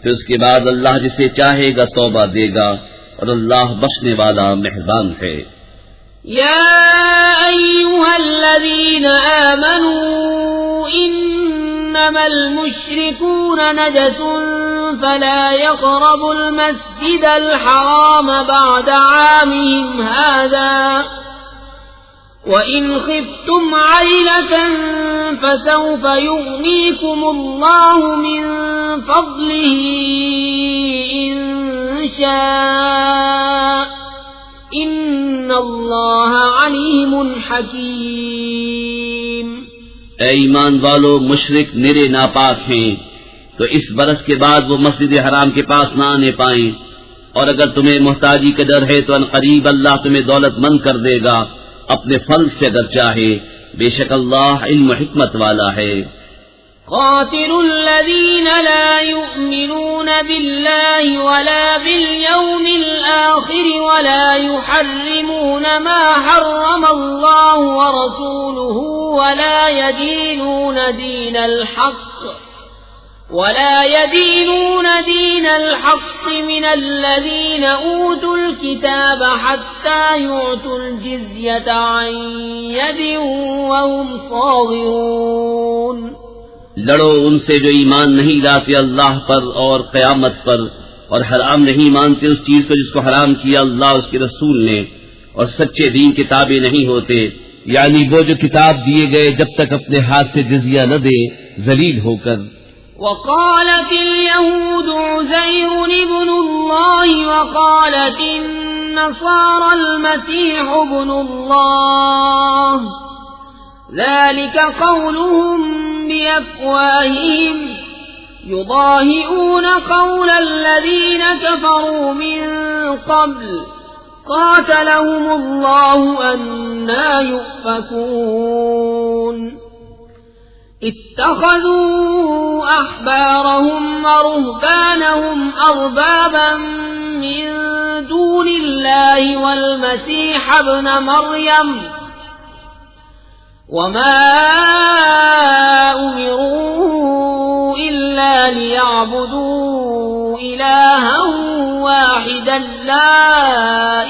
پھر اس کے بعد اللہ جسے چاہے گا توبہ دے گا، اور اللہ بخشنے والا مہربان ہے۔ یا ایھا الذین آمنوا انما المشركون نجس فلا يقربوا المسجد الحرام بعد عامهم هذا وَإِنْ خِفْتُمْ عَيْلَةً فَسَوْفَ يُغْنِيكُمُ اللَّهُ مِنْ فَضْلِهِ إِنْ شَاءَ إِنَّ اللَّهَ عَلِيمٌ حَكِيمٌ۔ اے ایمان والو، مشرک نرے ناپاک ہیں تو اس برس کے بعد وہ مسجد حرام کے پاس نہ آنے پائیں، اور اگر تمہیں محتاجی کا ڈر ہے تو عنقریب اللہ تمہیں دولت مند کر دے گا اپنے فضل سے اگر چاہے، بے شک اللہ علم و حکمت والا ہے۔ قاتلوا الذين لا يؤمنون بالله ولا باليوم الآخر ولا يحرمون ما حرم الله ورسوله ولا يدينون دين الحق من الذين أوتوا الكتاب حتى يعطوا الجزية عن يد وهم صاغرون۔ لڑو ان سے جو ایمان نہیں لاتے اللہ پر اور قیامت پر، اور حرام نہیں مانتے اس چیز کو جس کو حرام کیا اللہ اس کے رسول نے، اور سچے دین کے تابع نہیں ہوتے، یعنی وہ جو کتاب دیے گئے جب تک اپنے ہاتھ سے جزیہ نہ دے ذلیل ہو کر۔ وقالت اليهود عزير ابن الله وقالت النصارى المسيح ابن الله ذلك قولهم بأفواههم يضاهئون قول الذين كفروا من قبل قاتلهم الله أنى يؤفكون۔ اتخذوا أحبارهم ورهبانهم أربابا من دون الله والمسيح ابن مريم وما أمروا إلا ليعبدوا إلها واحدا لا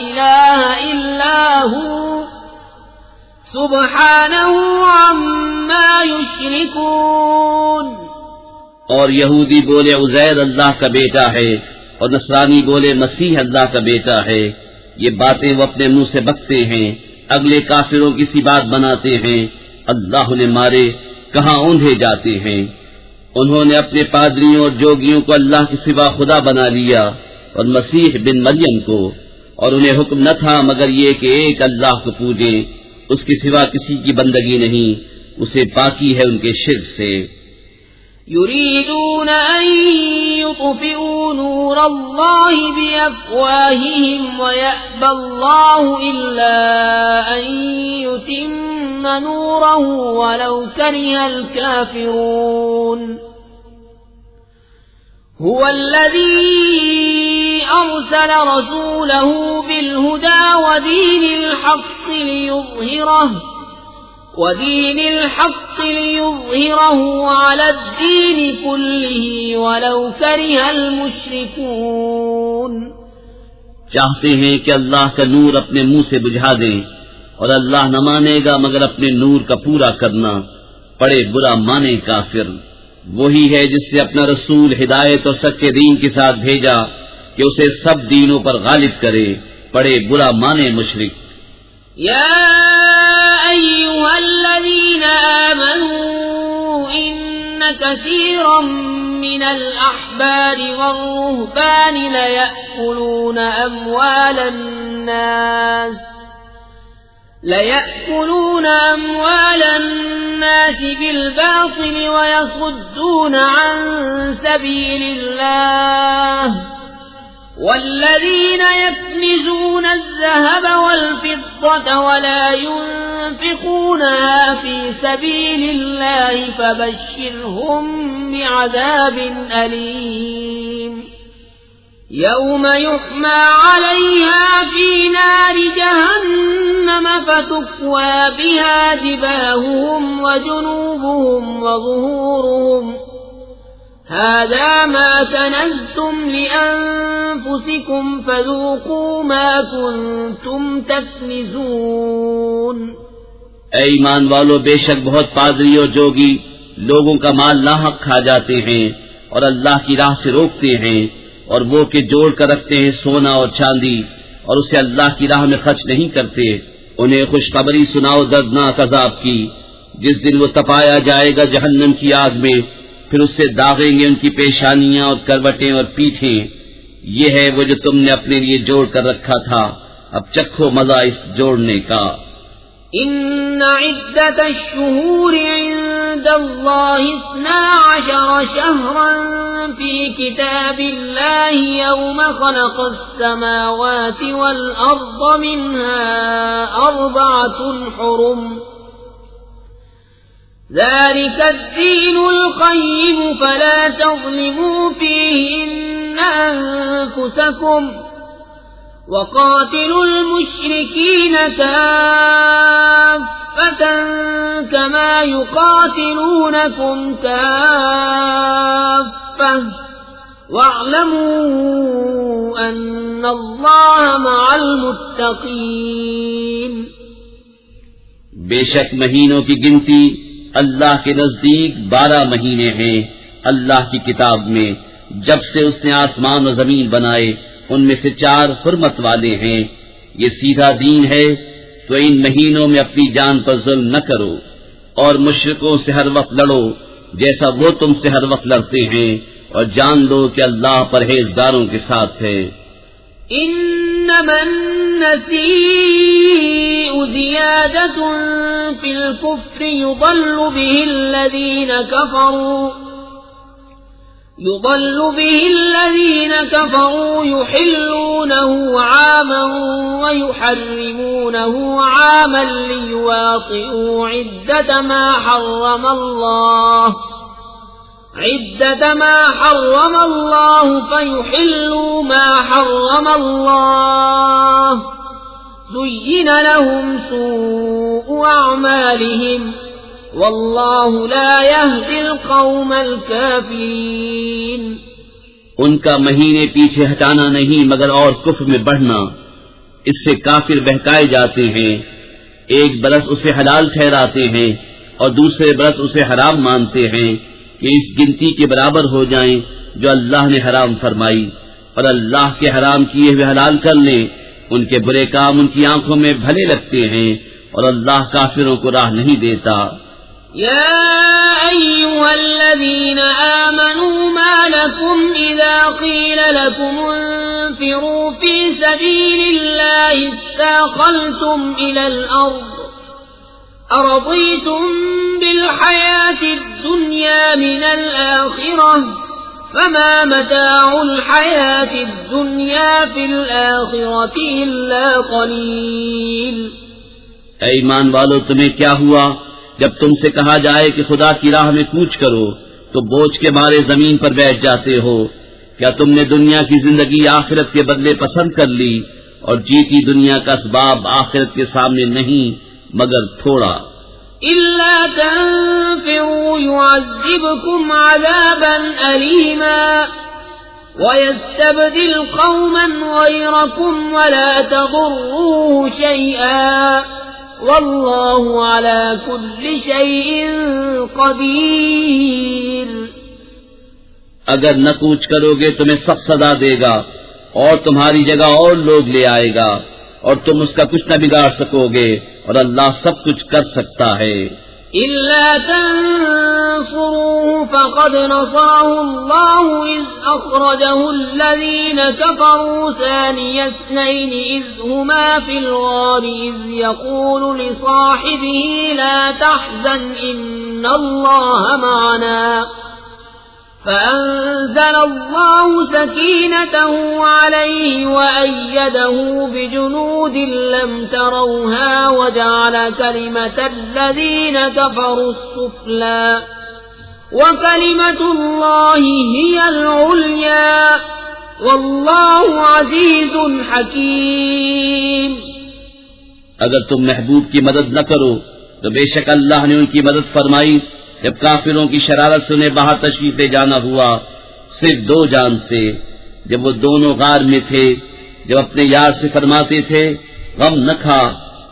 إله إلا هو سبحانه عما يشركون۔ اور یہودی بولے عزیر اللہ کا بیٹا ہے، اور نصرانی بولے مسیح اللہ کا بیٹا ہے، یہ باتیں وہ اپنے منہ سے بکتے ہیں، اگلے کافروں کی سی بات بناتے ہیں۔ اللہ نے مارے، کہاں اوندھے جاتے ہیں۔ انہوں نے اپنے پادریوں اور جوگیوں کو اللہ کے سوا خدا بنا لیا، اور مسیح بن مریم کو، اور انہیں حکم نہ تھا مگر یہ کہ ایک اللہ کو پوجیں، اس کے سوا کسی کی بندگی نہیں، اسے پاکی ہے ان کے شرک سے۔ يريدون أن يطفئوا نور الله بأفواههم ويأبى الله إلا أن يتم نوره ولو كره الكافرون۔ هو الذي أرسل رسوله بالهدى ودين الحق ليظهره على الدين كله ولو كره المشركون۔ چاہتے ہیں کہ اللہ کا نور اپنے منہ سے بجھا دیں، اور اللہ نہ مانے گا مگر اپنے نور کا پورا کرنا، پڑے برا مانے کافر۔ وہی ہے جس نے اپنا رسول ہدایت اور سچے دین کے ساتھ بھیجا کہ اسے سب دینوں پر غالب کرے، پڑے برا مانے مشرک۔ یا ایھا الذین آمنوا ان کثیرا من الاحبار والرہبان لیأکلون أموال الناس بالباطل ويصدون عن سبيل الله والذين يكنزون الذهب والفضة ولا ينفقونها في سبيل الله فبشرهم بعذاب أليم۔ يوم يحمى عليها في نار جهنم فتكوى بها جباههم وجنوبهم وظهورهم هذا ما كنزتم لأنفسكم فذوقوا ما كنتم تكنزون. اے ایمان والو، بے شک بہت پادری اور جوگی لوگوں کا مال ناحق کھا جاتے ہیں اور اللہ کی راہ سے روکتے ہیں، اور وہ کہ جوڑ کر رکھتے ہیں سونا اور چاندی اور اسے اللہ کی راہ میں خرچ نہیں کرتے. انہیں خوشخبری سناؤ دردناک عذاب کی، جس دن وہ تپایا جائے گا جہنم کی آگ میں، پھر اس سے داغیں گے ان کی پیشانیاں اور کروٹیں اور پیٹھیں. یہ ہے وہ جو تم نے اپنے لیے جوڑ کر رکھا تھا، اب چکھو مزہ اس جوڑنے کا. إن عدة الشهور عند الله 12 شهرا في كتاب الله يوم خلق السماوات والأرض منها 4 حرم ذلك الدين القيم فلا تظلموا فيهن أنفسكم وقاتلوا المشركين كافة كما يقاتلونكم كافة واعلموا أن الله مع المتقين. بے شک مہینوں کی گنتی اللہ کے نزدیک 12 مہینے ہیں اللہ کی کتاب میں، جب سے اس نے آسمان و زمین بنائے ان میں سے 4 حرمت والے ہیں. یہ سیدھا دین ہے، تو ان مہینوں میں اپنی جان پر ظلم نہ کرو اور مشرکوں سے ہر وقت لڑو جیسا وہ تم سے ہر وقت لڑتے ہیں، اور جان لو کہ اللہ پرہیزگاروں کے ساتھ ہے. انما النسيء زيادة في الكفر يضل به الذين كفروا يحلونه عاما ويحرمونه عاما ليواطئوا عدة ما حرم الله فيحلوا ما حرم الله زين لهم سوء أعمالهم واللہ لا يهدي القوم الكافرین. ان کا مہینے پیچھے ہٹانا نہیں مگر اور کفر میں بڑھنا، اس سے کافر بہکائے جاتے ہیں. ایک برس اسے حلال ٹھہراتے ہیں اور دوسرے برس اسے حرام مانتے ہیں کہ اس گنتی کے برابر ہو جائیں جو اللہ نے حرام فرمائی، اور اللہ کے حرام کیے ہوئے حلال کر لیں. ان کے برے کام ان کی آنکھوں میں بھلے لگتے ہیں اور اللہ کافروں کو راہ نہیں دیتا. يا أيها الذين آمنوا ما لكم إذا قيل لكم انفروا في سبيل الله استاقلتم إلى الأرض أرضيتم بالحياة الدنيا من الآخرة فما متاع الحياة الدنيا في الآخرة إلا قليل. اے ایمان والو، تمہیں کیا ہوا جب تم سے کہا جائے کہ خدا کی راہ میں کوچ کرو تو بوجھ کے مارے زمین پر بیٹھ جاتے ہو؟ کیا تم نے دنیا کی زندگی آخرت کے بدلے پسند کر لی، اور جیتی دنیا کا اسباب آخرت کے سامنے نہیں مگر تھوڑا. إلا تنفروا يعذبكم عذابا أليما ويستبدل قوما غيركم ولا تضروه شيئا واللہ علی کل شیء قدیر. اگر نہ کوچ کرو گے تمہیں سخت سزا دے گا اور تمہاری جگہ اور لوگ لے آئے گا، اور تم اس کا کچھ نہ بگاڑ سکو گے، اور اللہ سب کچھ کر سکتا ہے. إلا تنصروه فقد نصره الله إذ أخرجه الذين كفروا ثاني اثنين إذ هما في الغار إذ يقول لصاحبه لا تحزن إن الله معنا فأنزل الله سكينته عليه وأيده بجنود لم تروها وجعل كلمة الذين كفروا السفلى وكلمة الله هي العليا واللہ عزیز حکیم. اگر تم محبوب کی مدد نہ کرو تو بے شک اللہ نے ان کی مدد فرمائی جب کافروں کی شرارت سے انہیں باہر تشریف لے جانا ہوا صرف 2 جان سے، جب وہ دونوں غار میں تھے، جب اپنے یار سے فرماتے تھے غم نہ کھا،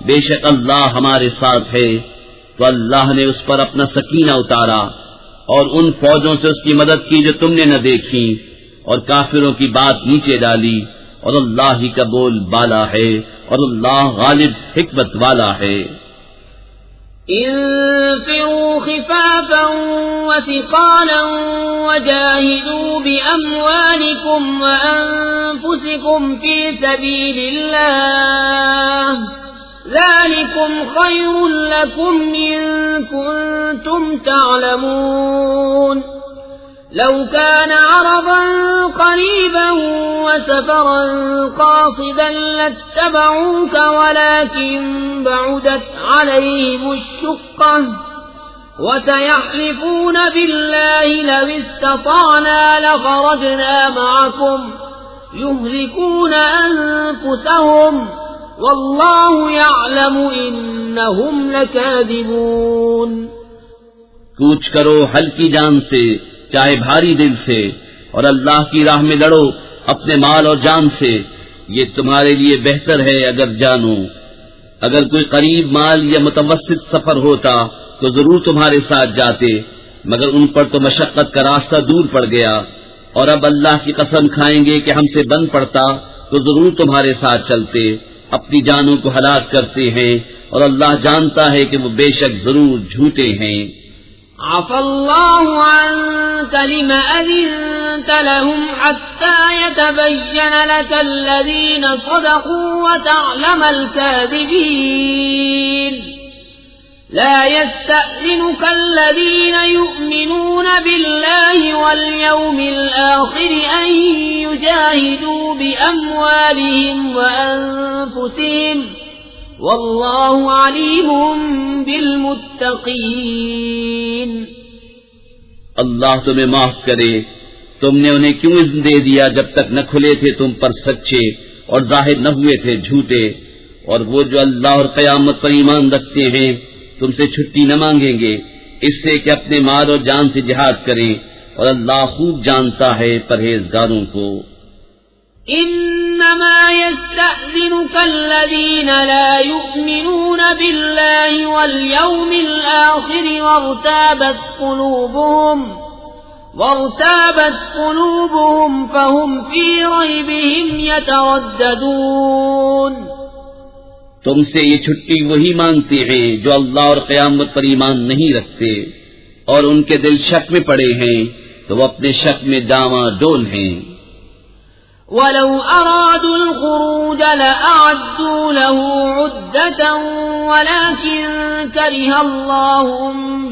بے شک اللہ ہمارے ساتھ ہے، تو اللہ نے اس پر اپنا سکینہ اتارا اور ان فوجوں سے اس کی مدد کی جو تم نے نہ دیکھی، اور کافروں کی بات نیچے ڈالی، اور اللہ ہی کا بول بالا ہے اور اللہ غالب حکمت والا ہے. انفروا خفافا وثقالا وجاهدوا بأموالكم وأنفسكم في سبيل الله ذلكم خير لكم إن كنتم تعلمون. لو كان عرضا قريبا وسفرا قاصدا لاتبعوك ولكن بعدت عليهم الشقة وسيحلفون بالله لو استطعنا لخرجنا معكم يهلكون أنفسهم والله يعلم إنهم لكاذبون. کوچ کرو ہلکی جان سے چاہے بھاری دل سے، اور اللہ کی راہ میں لڑو اپنے مال اور جان سے، یہ تمہارے لیے بہتر ہے اگر جانو. اگر کوئی قریب مال یا متوسط سفر ہوتا تو ضرور تمہارے ساتھ جاتے، مگر ان پر تو مشقت کا راستہ دور پڑ گیا، اور اب اللہ کی قسم کھائیں گے کہ ہم سے بن پڑتا تو ضرور تمہارے ساتھ چلتے. اپنی جانوں کو ہلاک کرتے ہیں اور اللہ جانتا ہے کہ وہ بے شک ضرور جھوٹے ہیں. عفى الله عنك لم أذنت لهم حتى يتبين لك الذين صدقوا وتعلم الكاذبين. لا يستأذنك الذين يؤمنون بالله واليوم الآخر أن يجاهدوا بأموالهم وأنفسهم واللہ علیم بالمتقین. اللہ تمہیں معاف کرے، تم نے انہیں کیوں اذن دے دیا جب تک نہ کھلے تھے تم پر سچے اور ظاہر نہ ہوئے تھے جھوٹے. اور وہ جو اللہ اور قیامت پر ایمان رکھتے ہیں تم سے چھٹی نہ مانگیں گے اس سے کہ اپنے مال اور جان سے جہاد کریں، اور اللہ خوب جانتا ہے پرہیزگاروں کو. انما يستأذنك الذين لا يؤمنون بالله واليوم الآخر وارتابت قلوبهم فهم في ريبهم يترددون. تم سے یہ چھٹی وہی مانگتے ہیں جو اللہ اور قیامت پر ایمان نہیں رکھتے اور ان کے دل شک میں پڑے ہیں تو وہ اپنے شک میں ڈاواں ڈول ہیں. وَلَوْ أَرَادُوا الْخُرُوجَ لَأَعَدُّوا لَهُ عُدَّةً وَلَكِنْ كَرِهَ اللَّهُ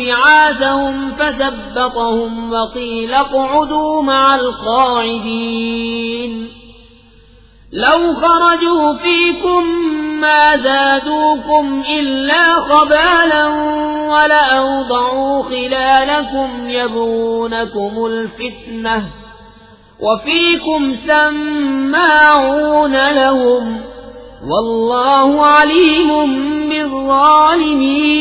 بِعَاثَهُمْ فَثَبَّطَهُمْ وَقِيلَ اقْعُدُوا مَعَ الْقَاعِدِينَ. لَوْ خَرَجُوا فِيكُمْ مَا زَادُوكُمْ إِلَّا خَبَالًا وَلَأَوْضَعُوا خِلَالَكُمْ يَبْغُونَكُمُ الْفِتْنَةَ وَفِيكُمْ سَمَّاعُونَ لَهُمْ وَاللَّهُ عَلِيمٌ بِالظَّالِمِينَ.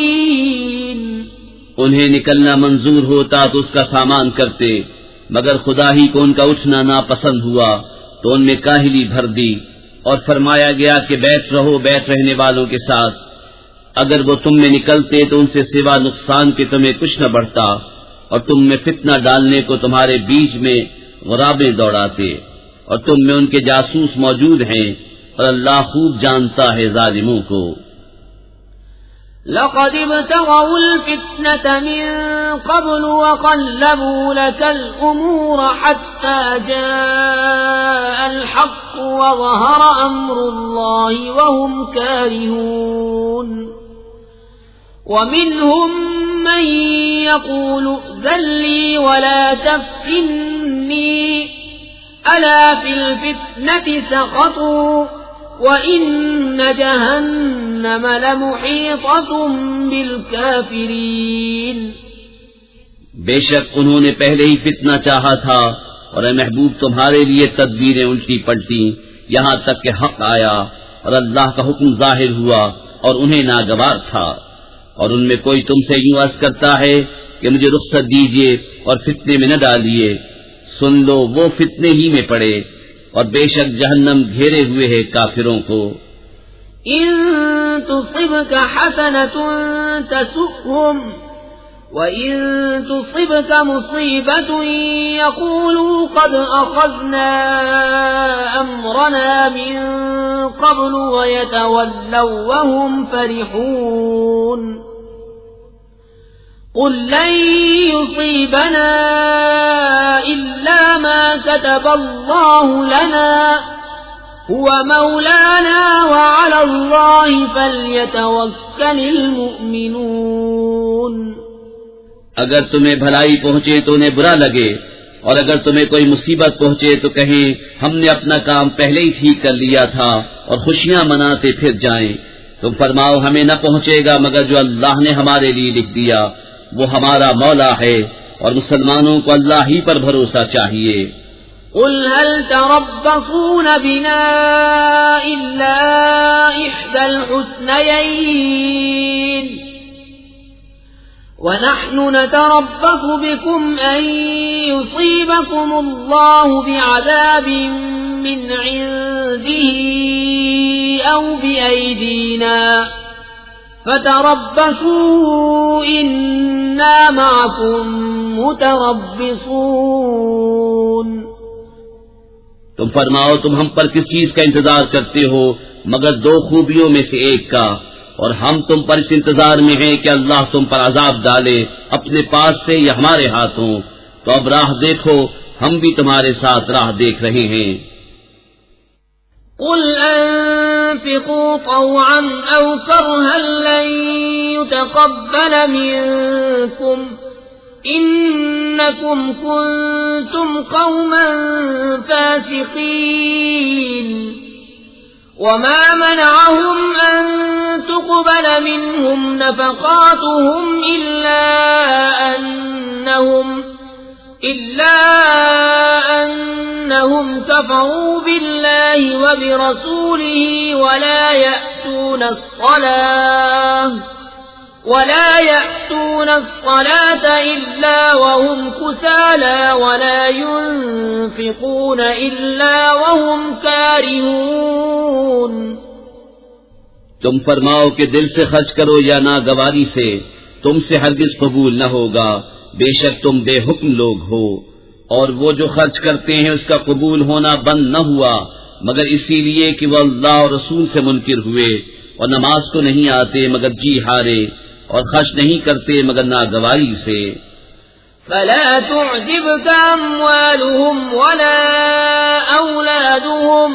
انہیں نکلنا منظور ہوتا تو اس کا سامان کرتے، مگر خدا ہی کو ان کا اٹھنا ناپسند ہوا تو ان میں کاہلی بھر دی، اور فرمایا گیا کہ بیٹھ رہو بیٹھ رہنے والوں کے ساتھ. اگر وہ تم میں نکلتے تو ان سے سوا نقصان کے تمہیں کچھ نہ بڑھتا، اور تم میں فتنہ ڈالنے کو تمہارے بیچ میں غرابیں دوڑاتے، اور تم میں ان کے جاسوس موجود ہیں، اور اللہ خوب جانتا ہے ظالموں کو. لقد ابتغوا الفتنة من قبل وقلبوا لك الأمور حتى جاء الحق وظهر أمر الله وهم كارهون. ومنهم من يقول ائذن لي ولا تفتني ألا في الفتنة سقطوا وَإِنَّ جَهَنَّمَ لَمُحِيطَةٌ بِالْكَافِرِينَ. بے شک انہوں نے پہلے ہی فتنہ چاہا تھا اور اے محبوب تمہارے لیے تدبیریں الٹی پلٹی یہاں تک کہ حق آیا اور اللہ کا حکم ظاہر ہوا اور انہیں ناگوار تھا. اور ان میں کوئی تم سے یوں عرض کرتا ہے کہ مجھے رخصت دیجیے اور فتنے میں نہ ڈالیے، سن لو وہ فتنے ہی میں پڑے، اور بے شک جہنم گھیرے ہوئے ہے کافروں کو. إن تصبك حسنة تسؤهم وإن تصبك مصيبة يقولوا قد أخذنا أمرنا من قبل ويتولوا وهم فرحون. قل لن يصيبنا إلا ما كتب الله لنا هو مولانا وعلى الله فليتوكل المؤمنون. اگر تمہیں بھلائی پہنچے تو انہیں برا لگے، اور اگر تمہیں کوئی مصیبت پہنچے تو کہیں ہم نے اپنا کام پہلے ہی ٹھیک کر لیا تھا، اور خوشیاں مناتے پھر جائیں. تم فرماؤ ہمیں نہ پہنچے گا مگر جو اللہ نے ہمارے لیے لکھ دیا، وہ ہمارا مولا ہے، اور مسلمانوں کو اللہ ہی پر بھروسہ چاہیے. قل هل تربصون بنا إلا إحدى الحسنيين ونحن نتربص بكم أن يصيبكم الله بعذاب من عنده أو بأيدينا فتربصوا إنا معكم متربصون. تم فرماؤ تم ہم پر کس چیز کا انتظار کرتے ہو مگر دو خوبیوں میں سے ایک کا، اور ہم تم پر اس انتظار میں ہیں کہ اللہ تم پر عذاب ڈالے اپنے پاس سے یا ہمارے ہاتھوں. تو اب راہ دیکھو، ہم بھی تمہارے ساتھ راہ دیکھ رہے ہیں. قل انفقوا طوعا او كرها لن يتقبل منكم إنكم كنتم قوما فاسقين. وما منعهم أن تقبل منهم نفقاتهم إلا أنهم كفروا بالله وبرسوله ولا يأتون الصلاة إلا وهم كسالى ولا ينفقون إلا وهم كارهون. تم فرماؤ کہ دل سے خرچ کرو یا ناگواری سے، تم سے ہرگز قبول نہ ہوگا، بے شک تم بے حکم لوگ ہو. اور وہ جو خرچ کرتے ہیں اس کا قبول ہونا بند نہ ہوا مگر اسی لیے کہ وہ اللہ اور رسول سے منکر ہوئے، اور نماز کو نہیں آتے مگر جی ہارے، اور خرچ نہیں کرتے مگر ناگواری سے. فلا تعجبك أموالهم ولا أولادهم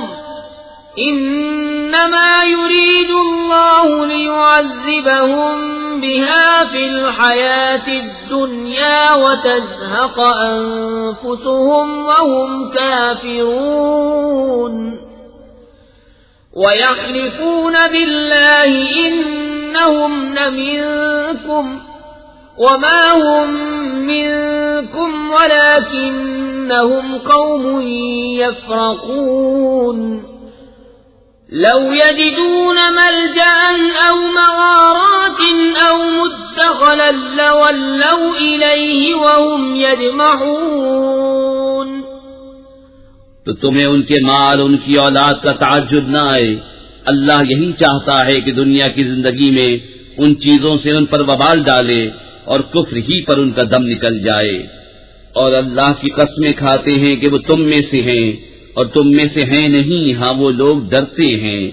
إنما يريد الله ليعذبهم بها في الحياة الدنيا وتزهق أنفسهم وهم كافرون. ويحلفون بالله إنهم لمنكم وما هم منكم ولكنهم قوم يفرقون. لو يجدون ملجأ أو مغارات أو مدخلا لولوا إليه وهم يجمعون. تو تمہیں ان کے مال ان کی اولاد کا تعجب نہ آئے. اللہ یہی چاہتا ہے کہ دنیا کی زندگی میں ان چیزوں سے ان پر وبال ڈالے اور کفر ہی پر ان کا دم نکل جائے. اور اللہ کی قسمیں کھاتے ہیں کہ وہ تم میں سے ہیں اور تم میں سے ہیں نہیں، ہاں وہ لوگ ڈرتے ہیں.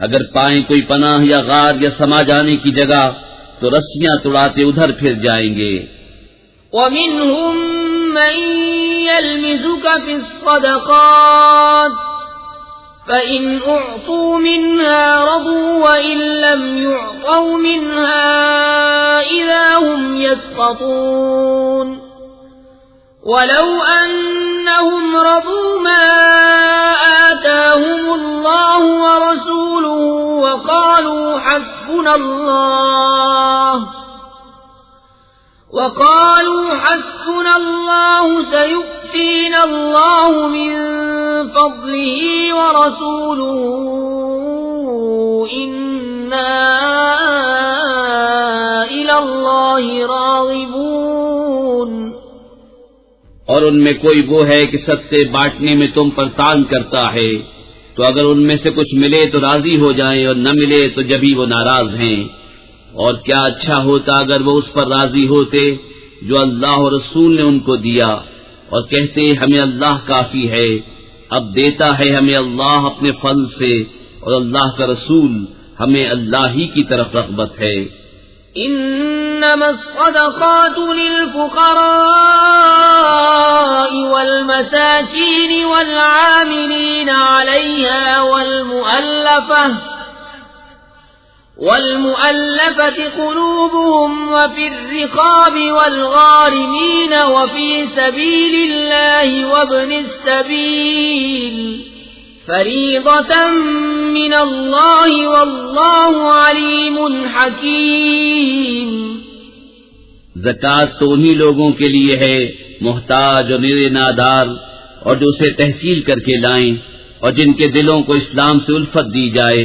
اگر پائیں کوئی پناہ یا غار یا سما جانے کی جگہ تو رسیاں توڑاتے ادھر پھر جائیں گے. وَمِنْهُمْ مَنْ يَلْمِزُكَ فِي الصَّدَقَاتِ فَإِنْ أُعْطُوا مِنْهَا رَضُوا وَإِنْ لَمْ يُعْطَوْا مِنْهَا إِذَا هُمْ يَسْخَطُونَ. وَلَوْ أَنَّهُمْ رَضُوا مَا آتَاهُمُ اللَّهُ وَرَسُولُهُ وَقَالُوا حَسْبُنَا اللَّهُ سَيُؤْتِينَا يؤتينا الله من فضله ورسوله إنا إلى الله راغبون۔ اور ان میں کوئی وہ ہے کہ صدقے بانٹنے میں تم پر تان کرتا ہے، تو اگر ان میں سے کچھ ملے تو راضی ہو جائیں، اور نہ ملے تو جبھی وہ ناراض ہیں۔ اور کیا اچھا ہوتا اگر وہ اس پر راضی ہوتے جو اللہ اور رسول نے ان کو دیا، اور کہتے ہمیں اللہ کافی ہے۔ اب دیتا ہے ہمیں اللہ اپنے فضل سے، اور اللہ کا رسول ہمیں اللہ ہی کی طرف رغبت ہے۔ إنما الصدقات للفقراء والمساكين والعاملين عليها والمؤلفة قلوبهم وفي الرقاب والغارمين وفي سبيل الله وابن السبيل فریضۃ من اللہ واللہ علیم حکیم۔ زکوٰۃ تو انہی لوگوں کے لیے ہے محتاج اور نرے نادار، اور جو اسے تحصیل کر کے لائیں، اور جن کے دلوں کو اسلام سے الفت دی جائے،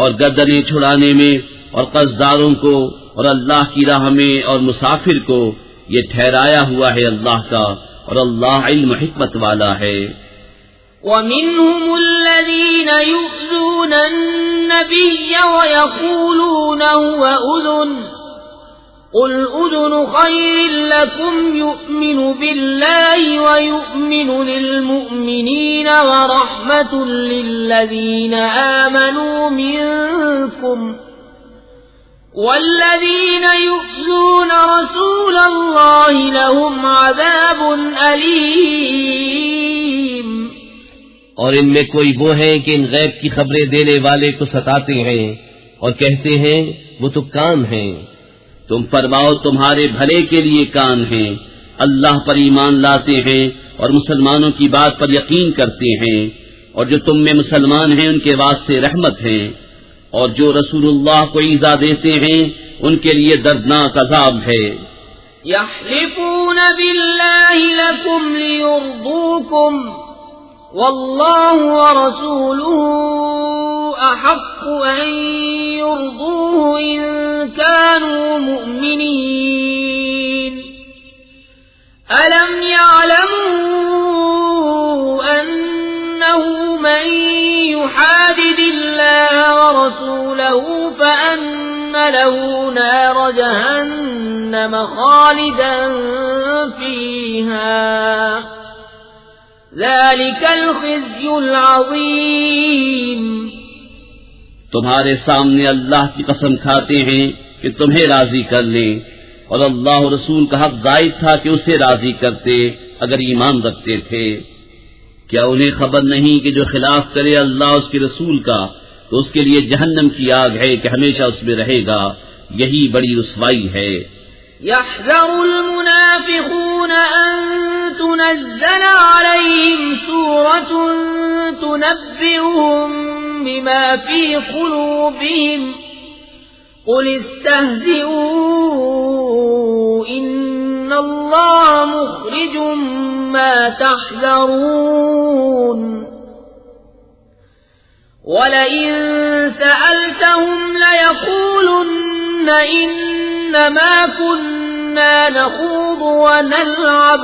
اور گردنیں چھڑانے میں، اور قرضداروں کو، اور اللہ کی راہ میں، اور مسافر کو، یہ ٹھہرایا ہوا ہے اللہ کا، اور اللہ علم حکمت والا ہے۔ وَمِنْهُمُ الَّذِينَ يُؤْذُونَ النَّبِيَّ وَيَقُولُونَ هُوَ أُذُنٌ قُلْ أُذُنُ خَيْرٍ لَكُمْ يُؤْمِنُ بِاللَّهِ وَيُؤْمِنُ لِلْمُؤْمِنِينَ وَرَحْمَةٌ لِلَّذِينَ آمَنُوا مِنكُمْ وَالَّذِينَ يُؤْذُونَ رَسُولَ اللَّهِ لَهُمْ عَذَابٌ أَلِيمٌ۔ اور ان میں کوئی وہ ہے کہ ان غیب کی خبریں دینے والے کو ستاتے ہیں اور کہتے ہیں وہ تو کان ہیں۔ تم فرماؤ تمہارے بھلے کے لیے کان ہیں، اللہ پر ایمان لاتے ہیں اور مسلمانوں کی بات پر یقین کرتے ہیں، اور جو تم میں مسلمان ہیں ان کے واسطے رحمت ہیں، اور جو رسول اللہ کو ایذا دیتے ہیں ان کے لیے دردناک عذاب ہے۔ یحلفون باللہ لکم لیرضوکم واللہ ورسولہ احق ان يرضوه ان كانوا مؤمنین الم يعلموا انه من يحادد الله ورسوله فان له نار جهنم خالدا فيها ذلك الخزي العظيم۔ تمہارے سامنے اللہ کی قسم کھاتے ہیں کہ تمہیں راضی کر لیں، اور اللہ و رسول کا حق زائد تھا کہ اسے راضی کرتے اگر ایمان رکھتے تھے۔ کیا انہیں خبر نہیں کہ جو خلاف کرے اللہ اس کے رسول کا تو اس کے لیے جہنم کی آگ ہے کہ ہمیشہ اس میں رہے گا، یہی بڑی رسوائی ہے۔ يحذر المنافقون أن تنزل عليهم سورة تنبئهم بما في قلوبهم قل استهزئوا إن الله مخرج ما تحذرون ولئن سألتهم ليقولن إنما كنا نخوض ونلعب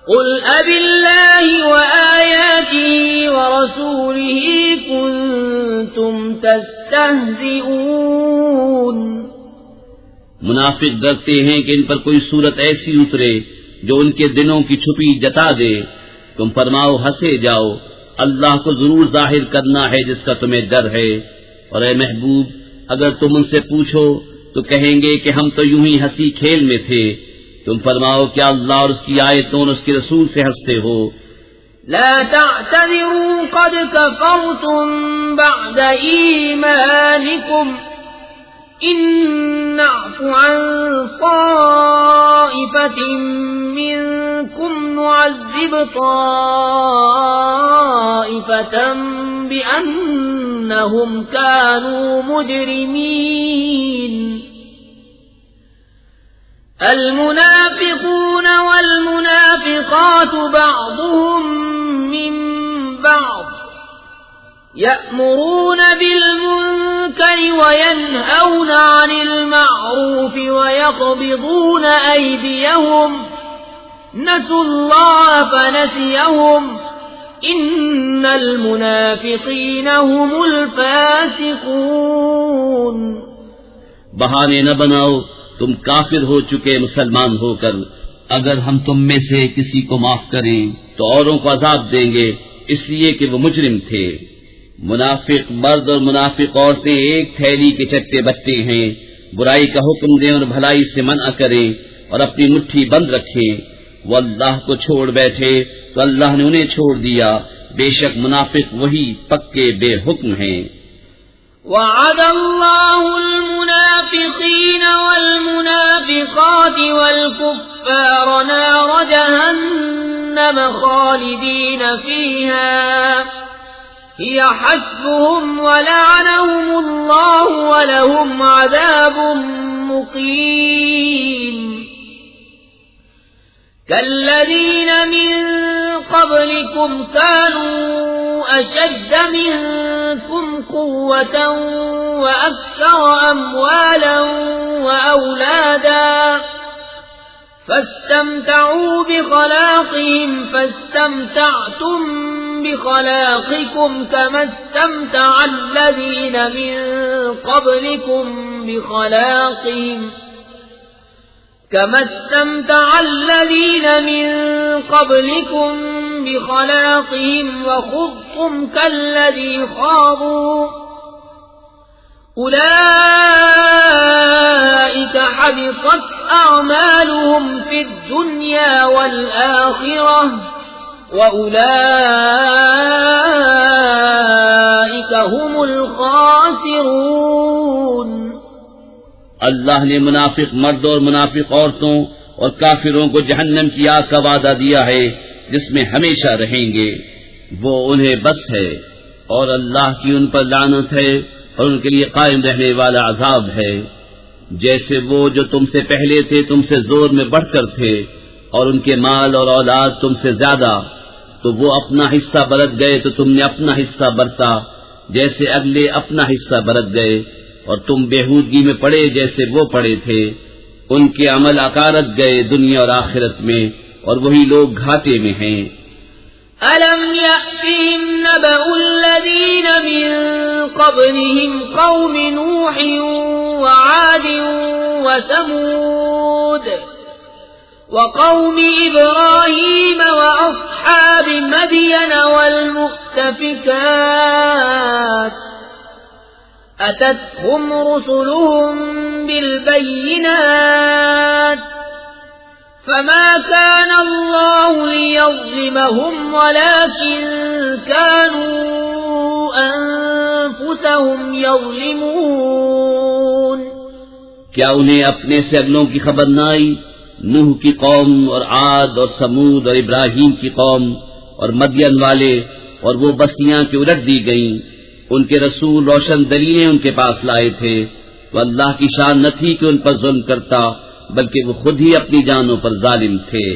قل أبالله وآياته ورسوله كنتم تستهزئون۔ منافق ڈرتے ہیں کہ ان پر کوئی صورت ایسی اترے جو ان کے دلوں کی چھپی جتا دے۔ تم فرماؤ ہنسے جاؤ، اللہ کو ضرور ظاہر کرنا ہے جس کا تمہیں ڈر ہے، اور اے محبوب اگر تم ان سے پوچھو تو کہیں گے کہ ہم تو یوں ہی ہنسی کھیل میں تھے۔ تم فرماؤ کیا اللہ اور اس کی آیتوں اور اس کے رسول سے ہنستے ہو؟ لا تعتذروا قد كفرتم بعد ایمانکم ان نعف عن طائفة منكم نعذب طائفة بأنهم كانوا مجرمين۔ المنافقون والمنافقات بعضهم من بعض يأمرون بالمنكر وينهون عن المعروف ويقبضون أيديهم نسوا الله فنسيهم إن المنافقين هم الفاسقون. بہانے نہ بناؤ، تم کافر ہو چکے مسلمان ہو کر. اگر ہم تم میں سے کسی کو معاف کریں تو اوروں کو عذاب دیں گے اس لیے کہ وہ مجرم تھے. منافق مرد اور منافق عورتیں ایک تھیلی کے چٹے بٹے ہیں. برائی کا حکم دیں اور بھلائی سے منع کریں اور اپنی مٹھی بند رکھیں. وہ اللہ کو چھوڑ بیٹھے تو اللہ نے انہیں چھوڑ دیا. بے شک منافق وہی پکے بے حکم ہیں. وعد الله المنافقين والمنافقات والكفار نار جهنم خالدين فيها هي حسبهم ولعنهم الله ولهم عذاب مقيم. كالذين من قبلكم كانوا أشد منكم قوة وأكثر أموالا وأولادا فاستمتعوا بخلاقهم فاستمتعتم بخلاقكم كما استمتع الذين من قبلكم بخلاقهم وخضتم كالذي خاضوا أولئك حبطت أعمالهم في الدنيا والآخرة وأولئك هم الخاسرون. اللہ نے منافق مرد اور منافق عورتوں اور کافروں کو جہنم کی آگ کا وعدہ دیا ہے جس میں ہمیشہ رہیں گے. وہ انہیں بس ہے اور اللہ کی ان پر لعنت ہے اور ان کے لیے قائم رہنے والا عذاب ہے. جیسے وہ جو تم سے پہلے تھے تم سے زور میں بڑھ کر تھے اور ان کے مال اور اولاد تم سے زیادہ، تو وہ اپنا حصہ برت گئے تو تم نے اپنا حصہ برتا جیسے اگلے اپنا حصہ برت گئے، اور تم بےہودگی میں پڑے جیسے وہ پڑے تھے. ان کے عمل اکارت گئے دنیا اور آخرت میں، اور وہی لوگ گھاٹے میں ہیں. أَلَمْ يَأْتِهِمْ نَبَأُ الَّذِينَ مِنْ قَبْلِهِمْ قَوْمِ نُوحٍ وَعَادٍ وَثَمُودَ وَقَوْمِ إِبْرَاهِيمَ وَأَصْحَابِ مَدْيَنَ وَالْمُؤْتَفِكَاتِ أَتَتْهُمْ رُسُلُهُم بِالْبَيِّنَاتِ فما كان الله ليظلمهم ولكن كانوا أنفسهم يظلمون. کیا انہیں اپنے سے اگلوں کی خبر نہ آئی؟ نوح کی قوم اور عاد اور سمود اور ابراہیم کی قوم اور مدین والے اور وہ بستیاں کی الٹ دی گئیں. ان کے رسول روشن دلیلیں ان کے پاس لائے تھے. وہ اللہ کی شان نہ تھی کہ ان پر ظلم کرتا، بلکہ وہ خود ہی اپنی جانوں پر ظالم تھے.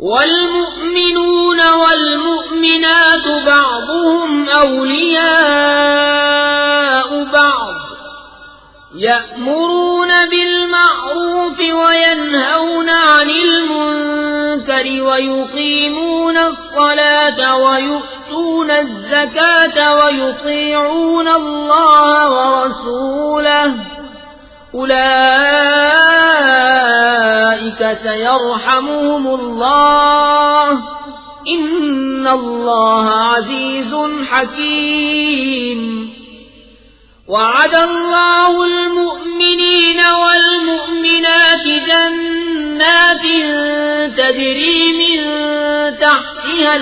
والمؤمنون والمؤمنات بعضهم أولياء بعض يأمرون بالمعروف وينهون عن المنكر ويقيمون الصلاة ويؤتون الزكاة ويطيعون الله ورسوله أولئك سيرحمهم الله إن الله عزيز حكيم. وعد الله المؤمنين والمؤمنات جنات تجري من تحتها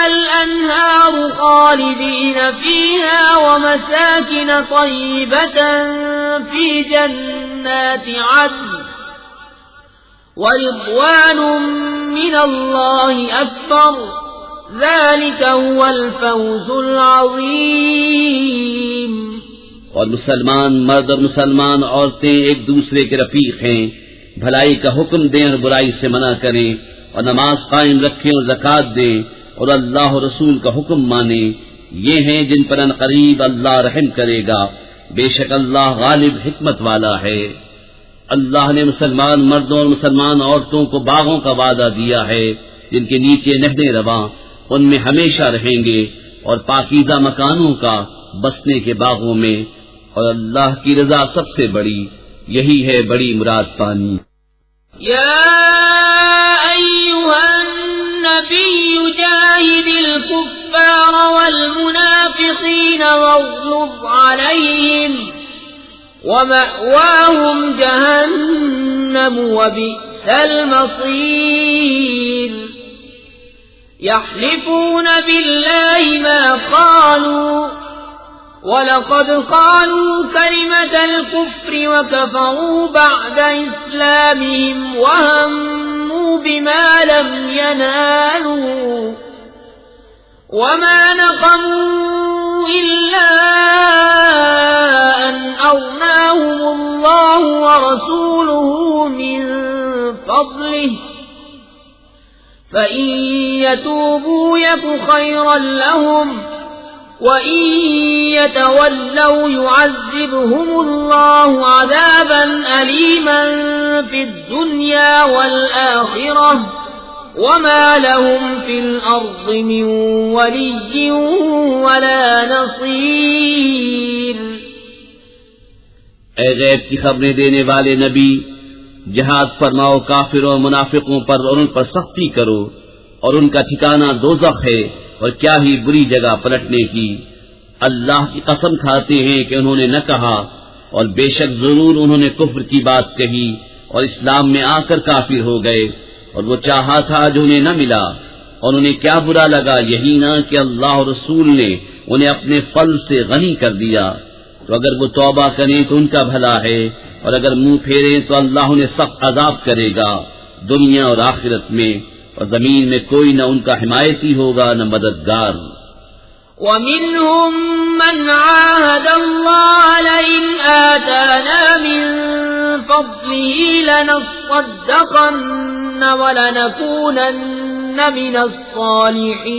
الأنهار خالدين فيها ومساكن طيبة في جنات عدن ورضوان من الله أكبر ذلك هو الفوز العظيم۔ اور مسلمان مرد اور مسلمان عورتیں ایک دوسرے کے رفیق ہیں، بھلائی کا حکم دیں اور برائی سے منع کریں، اور نماز قائم رکھیں اور زکوٰۃ دیں، اور اللہ و رسول کا حکم مانیں، یہ ہیں جن پر عنقریب اللہ رحم کرے گا، بے شک اللہ غالب حکمت والا ہے۔ اللہ نے مسلمان مردوں اور مسلمان عورتوں کو باغوں کا وعدہ دیا ہے جن کے نیچے نہریں رواں، ان میں ہمیشہ رہیں گے، اور پاکیزہ مکانوں کا بسنے کے باغوں میں، اور اللہ کی رضا سب سے بڑی، یہی ہے بڑی مراد پانی۔ یا ایھا النبی جاہد الکفار والمنافقین واغلظ علیہم ومأواہم جہنم وبئس المصیر۔ يحلفون بالله ما قالوا وَلَقَدْ قَالُوا كَلِمَةَ الْكُفْرِ وَكَفَرُوا بَعْدَ إِسْلَامِهِمْ وَهَمُّوا بِمَا لَمْ يَنَالُوا وَمَا نَقَمُوا إِلَّا أَنْ أَغْنَاهُمُ اللَّهُ وَرَسُولُهُ مِنْ فَضْلِهِ فَإِنْ يَتُوبُوا يَكُ خَيْرًا لَهُمْ وَإِن يَتَوَلَّوْا يُعَذِّبْهُمُ اللَّهُ عَذَابًا أَلِيمًا فِي الدُّنْيَا وَالْآخِرَةِ وَمَا لَهُمْ فِي الْأَرْضِ مِنْ وَلِيٍّ وَلَا نَصِيرٍ۔ اے غیب کی خبریں دینے والے نبی، جہاد فرماؤ کافروں اور منافقوں پر اور ان پر سختی کرو، اور ان کا ٹھکانہ دوزخ ہے، اور کیا ہی بری جگہ پلٹنے کی۔ اللہ کی قسم کھاتے ہیں کہ انہوں نے نہ کہا، اور بے شک ضرور انہوں نے کفر کی بات کہی اور اسلام میں آ کر کافر ہو گئے، اور وہ چاہا تھا جو انہیں نہ ملا، اور انہیں کیا برا لگا یہی نہ کہ اللہ اور رسول نے انہیں اپنے فضل سے غنی کر دیا۔ تو اگر وہ توبہ کریں تو ان کا بھلا ہے، اور اگر منہ پھیریں تو اللہ انہیں سخت عذاب کرے گا دنیا اور آخرت میں، اور زمین میں کوئی نہ ان کا حمایتی ہوگا نہ مددگار۔ وَمِنْهُمْ مَنْ عَاهَدَ اللَّهَ لَئِنْ آتَانَا مِنْ فَضْلِهِ لَنَصَّدَّقَنَّ وَلَنَكُونَنَّ مِنَ الصَّالِحِينَ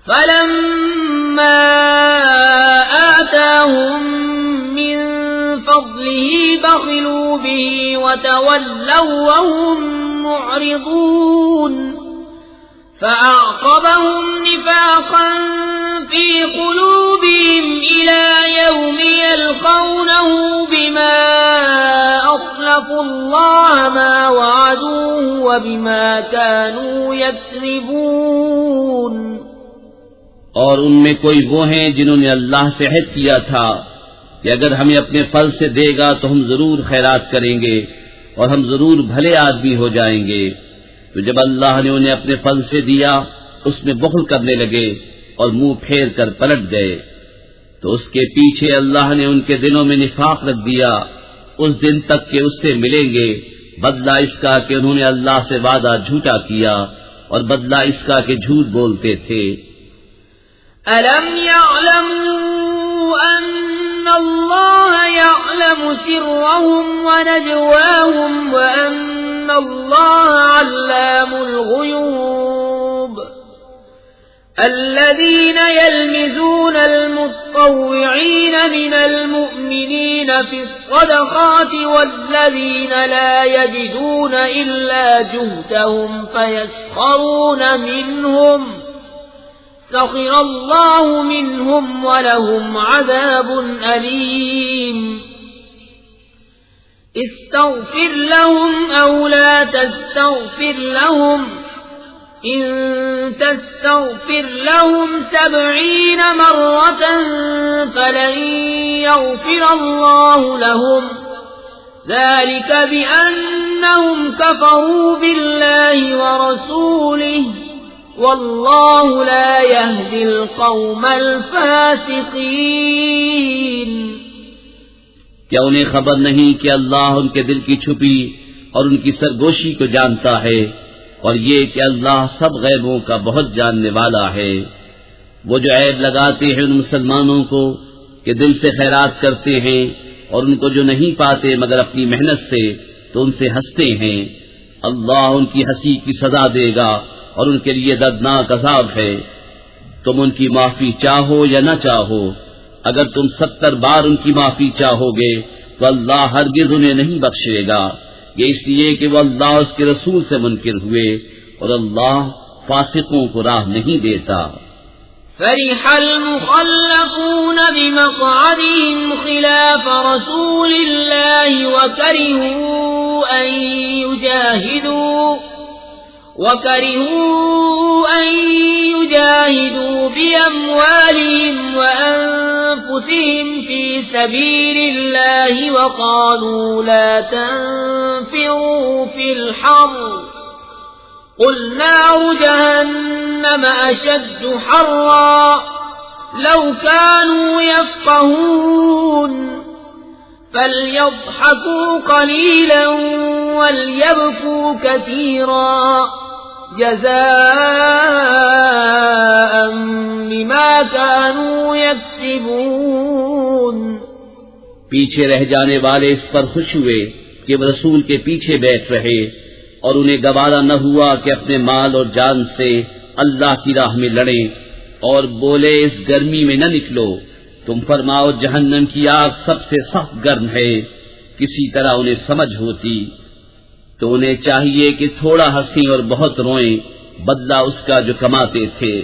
فَلَمَّا آتَاهُمْ مِنْ فَضْلِهِ بَخِلُوا بِهِ وَتَوَلَّوْا وَهُمْ مُعْرِضُونَ فَأَعْقَبَهُمْ نِفَاقًا فِي قُلُوبِهِمْ إِلَى يَوْمِ يَلْقَوْنَهُ بِمَا أَخْلَفُوا اللَّهَ مَا وَعَدُوهُ وَبِمَا كَانُوا يَكْذِبُونَ۔ اور ان میں کوئی وہ ہیں جنہوں نے اللہ سے عہد کیا تھا کہ اگر ہمیں اپنے فضل سے دے گا تو ہم ضرور خیرات کریں گے اور ہم ضرور بھلے آدمی ہو جائیں گے، تو جب اللہ نے انہیں اپنے فضل سے دیا اس میں بخل کرنے لگے اور منہ پھیر کر پلٹ گئے، تو اس کے پیچھے اللہ نے ان کے دلوں میں نفاق رکھ دیا اس دن تک کہ اس سے ملیں گے، بدلہ اس کا کہ انہوں نے اللہ سے وعدہ جھوٹا کیا اور بدلہ اس کا کہ جھوٹ بولتے تھے۔ أَلَمْ يَعْلَمُوا أَنَّ اللَّهَ يَعْلَمُ سِرَّهُمْ وَنَجْوَاهُمْ وَأَنَّ اللَّهَ عَلَّامُ الْغُيُوبِ الَّذِينَ يَلْمِزُونَ الْمُطَّوِّعِينَ مِنَ الْمُؤْمِنِينَ فِي الصَّدَقَاتِ وَالَّذِينَ لَا يَجِدُونَ إِلَّا جُهْدَهُمْ فَيَسْخَرُونَ مِنْهُمْ سخر الله منهم ولهم عذاب أليم استغفر لهم أو لا تستغفر لهم إن تستغفر لهم 70 مرة فلن يغفر الله لهم ذلك بأنهم كفروا بالله ورسوله واللہ لا يهدي القوم الفاسقین۔ کیا انہیں خبر نہیں کہ اللہ ان کے دل کی چھپی اور ان کی سرگوشی کو جانتا ہے، اور یہ کہ اللہ سب غیبوں کا بہت جاننے والا ہے۔ وہ جو عیب لگاتے ہیں ان مسلمانوں کو کہ دل سے خیرات کرتے ہیں اور ان کو جو نہیں پاتے مگر اپنی محنت سے، تو ان سے ہنستے ہیں، اللہ ان کی ہنسی کی سزا دے گا اور ان کے لیے دردناک عذاب ہے۔ تم ان کی معافی چاہو یا نہ چاہو، اگر تم 70 بار ان کی معافی چاہو گے تو اللہ ہرگز انہیں نہیں بخشے گا، یہ اس لیے کہ وہ اللہ اس کے رسول سے منکر ہوئے، اور اللہ فاسقوں کو راہ نہیں دیتا۔ فرح المخلفون بمقعدهم خلاف رسول الله وكرهوا أن يجاهدوا بأموالهم وأنفسهم في سبيل الله وقالوا لا تنفروا في الحر قل نار جهنم أشد حرا لو كانوا يفقهون فليضحكوا قليلا وليبكوا كثيرا جزاء بما كانوا يكسبون۔ پیچھے رہ جانے والے اس پر خوش ہوئے کہ وہ رسول کے پیچھے بیٹھ رہے، اور انہیں گوارا نہ ہوا کہ اپنے مال اور جان سے اللہ کی راہ میں لڑیں، اور بولے اس گرمی میں نہ نکلو، تم فرماؤ جہنم کی آگ سب سے سخت گرم ہے، کسی طرح انہیں سمجھ ہوتی تو انہیں چاہیے کہ تھوڑا ہنسیں اور بہت روئیں، بدلہ اس کا جو کماتے تھے۔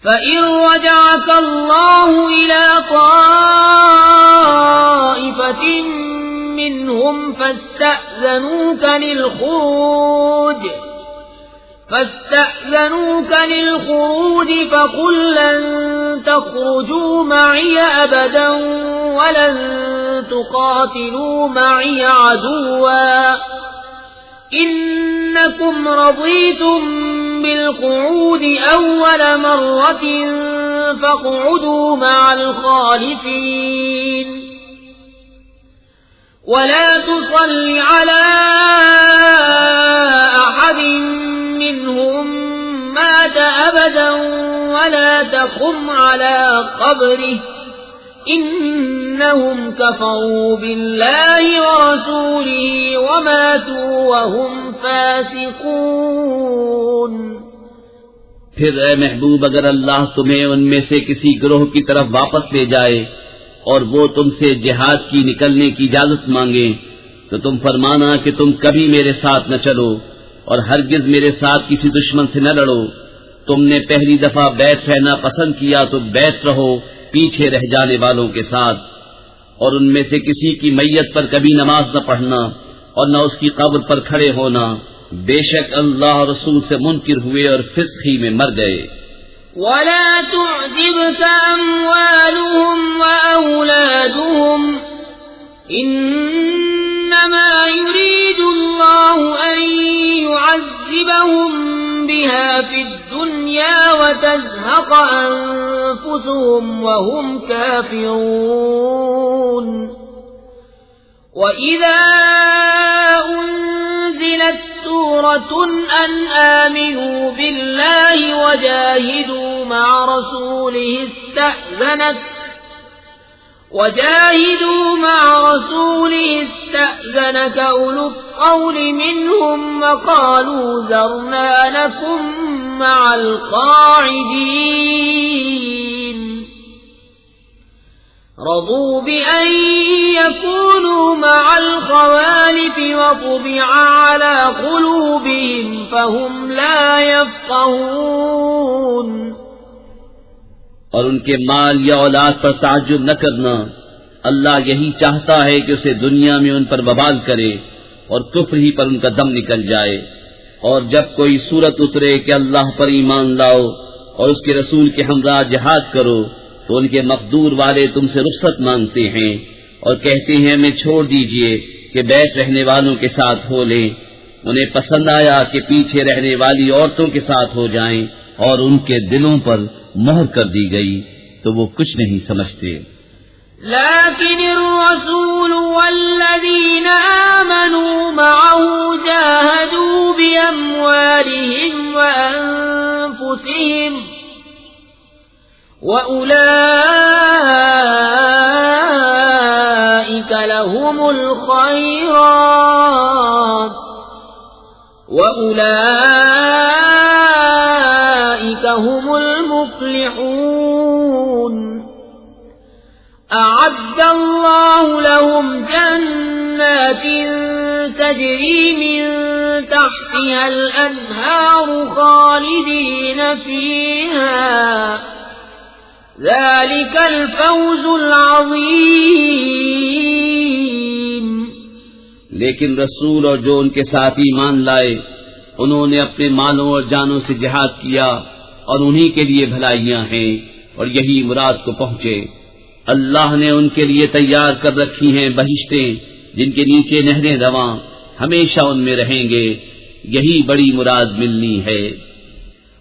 فَإِن رَّجَعَكَ اللَّهُ إِلَىٰ طَائِفَةٍ مِّنْهُمْ فاستأذنوك للخروج فقل لن تخرجوا معي أبدا ولن تقاتلوا معي عدوا إنكم رضيتم بالقعود أول مرة فاقعدوا مع الخالفين ولا تصل على أحد منهم مات أبدا ولا تقم على قبره إنهم كفروا بالله ورسوله وماتوا وهم فاسقون۔ پھر اے محبوب اگر اللہ تمہیں ان میں سے کسی گروہ کی طرف واپس لے جائے اور وہ تم سے جہاد کی نکلنے کی اجازت مانگے تو تم فرمانا کہ تم کبھی میرے ساتھ نہ چلو اور ہرگز میرے ساتھ کسی دشمن سے نہ لڑو، تم نے پہلی دفعہ بیت رہنا پسند کیا تو بیت رہو پیچھے رہ جانے والوں کے ساتھ، اور ان میں سے کسی کی میت پر کبھی نماز نہ پڑھنا اور نہ اس کی قبر پر کھڑے ہونا، بے شک اللہ اور رسول سے منکر ہوئے اور فسق ہی میں مر گئے۔ ولا تعجبك أموالهم وأولادهم إنما يريد الله أن يعذبهم بها في الدنيا وتزهق أنفسهم وهم كافرون۔ وإذا أنزلت سورة أن آمنوا بالله وجاهدوا مع رسوله استأذنك أولو الطول منهم وقالوا ذرنا لكم مع القاعدين رضوا بأن يكونوا مع الخوالف وطبع على قلوبهم فهم لا يفقهون۔ اور ان کے مال یا اولاد پر تعجب نہ کرنا، اللہ یہی چاہتا ہے کہ اسے دنیا میں ان پر وبال کرے اور کفر ہی پر ان کا دم نکل جائے، اور جب کوئی صورت اترے کہ اللہ پر ایمان لاؤ اور اس کے رسول کے ہمراہ جہاد کرو تو ان کے مقدور والے تم سے رخصت مانگتے ہیں اور کہتے ہیں ہمیں چھوڑ دیجئے کہ بیٹھ رہنے والوں کے ساتھ ہو لیں، انہیں پسند آیا کہ پیچھے رہنے والی عورتوں کے ساتھ ہو جائیں اور ان کے دلوں پر مہر کر دی گئی تو وہ کچھ نہیں سمجھتے۔ لكن الرسول والذين آمنوا معه جاهدوا بأموالهم وأولئك لهم الخيرات وأولئك هم المفلحون أعد الله لهم جنات تجري من تحتها الأنهار خالدين فيها ذلك الفوز العظيم۔ لیکن رسول اور جو ان کے ساتھ ایمان لائے انہوں نے اپنے مالوں اور جانوں سے جہاد کیا اور انہی کے لیے بھلائیاں ہیں اور یہی مراد کو پہنچے۔ اللہ نے ان کے لیے تیار کر رکھی ہیں بہشتیں جن کے نیچے نہریں رواں، ہمیشہ ان میں رہیں گے، یہی بڑی مراد ملنی ہے۔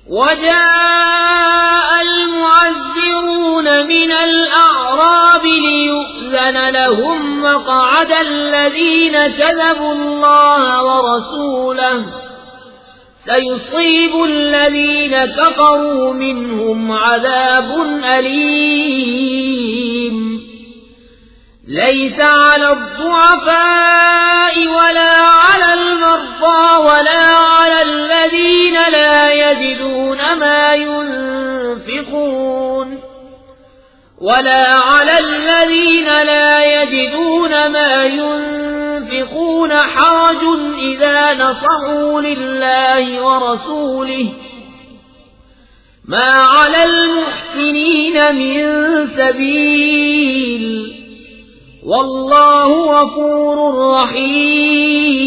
وجاء المعذرون من الأعراب ليؤذن لهم وقعد الذين كذبوا الله ورسوله سيصيب الذين كفروا منهم عذاب أليم ليس على الضعفاء ولا على المرضى ولا على الذين لا يجدون ما ينفقون حرج إذا نصحوا لله ورسوله ما على المحسنين من سبيل واللہ غفور رحیم۔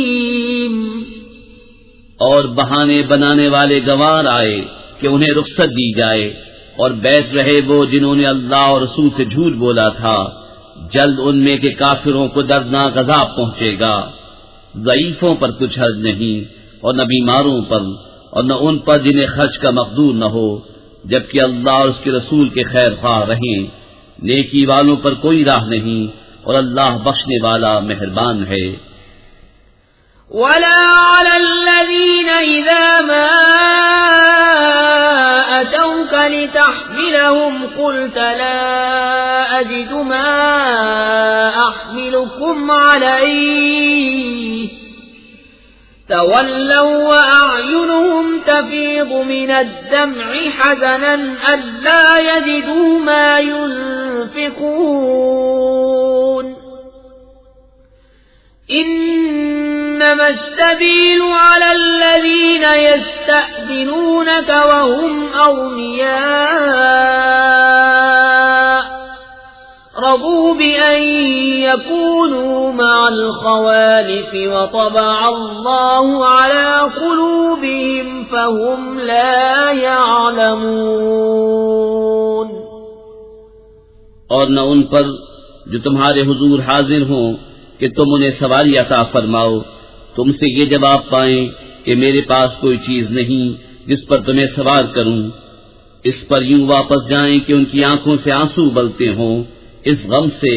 اور بہانے بنانے والے گوار آئے کہ انہیں رخصت دی جائے، اور بیٹھ رہے وہ جنہوں نے اللہ اور رسول سے جھوٹ بولا تھا، جلد ان میں کے کافروں کو دردناک عذاب پہنچے گا۔ ضعیفوں پر کچھ حرج نہیں، اور نہ بیماروں پر، اور نہ ان پر جنہیں خرچ کا مقدور نہ ہو، جبکہ اللہ اور اس کے رسول کے خیر خواہ رہیں۔ نیکی والوں پر کوئی راہ نہیں، اور اللہ بخشنے والا مہربان ہے۔ ولا على الذين إذا ما أتوك لتحملهم قلت لا أجد ما أحملكم عليه تولوا وأعينهم تفيض من الدمع حزنا ألا يجدوا ما ينفقون إنما السبيل على الذين يستأذنونك وهم أغنياء رضوا بأن يكونوا مع الخوالف وطبع الله على قلوبهم فهم لا يعلمون۔ اور نہ ان پر جو تمہارے حضور حاضر ہوں کہ تم انہیں سواری عطا فرماؤ، تم سے یہ جواب پائیں کہ میرے پاس کوئی چیز نہیں جس پر تمہیں سوار کروں، اس پر یوں واپس جائیں کہ ان کی آنکھوں سے آنسو بلتے ہوں، اس غم سے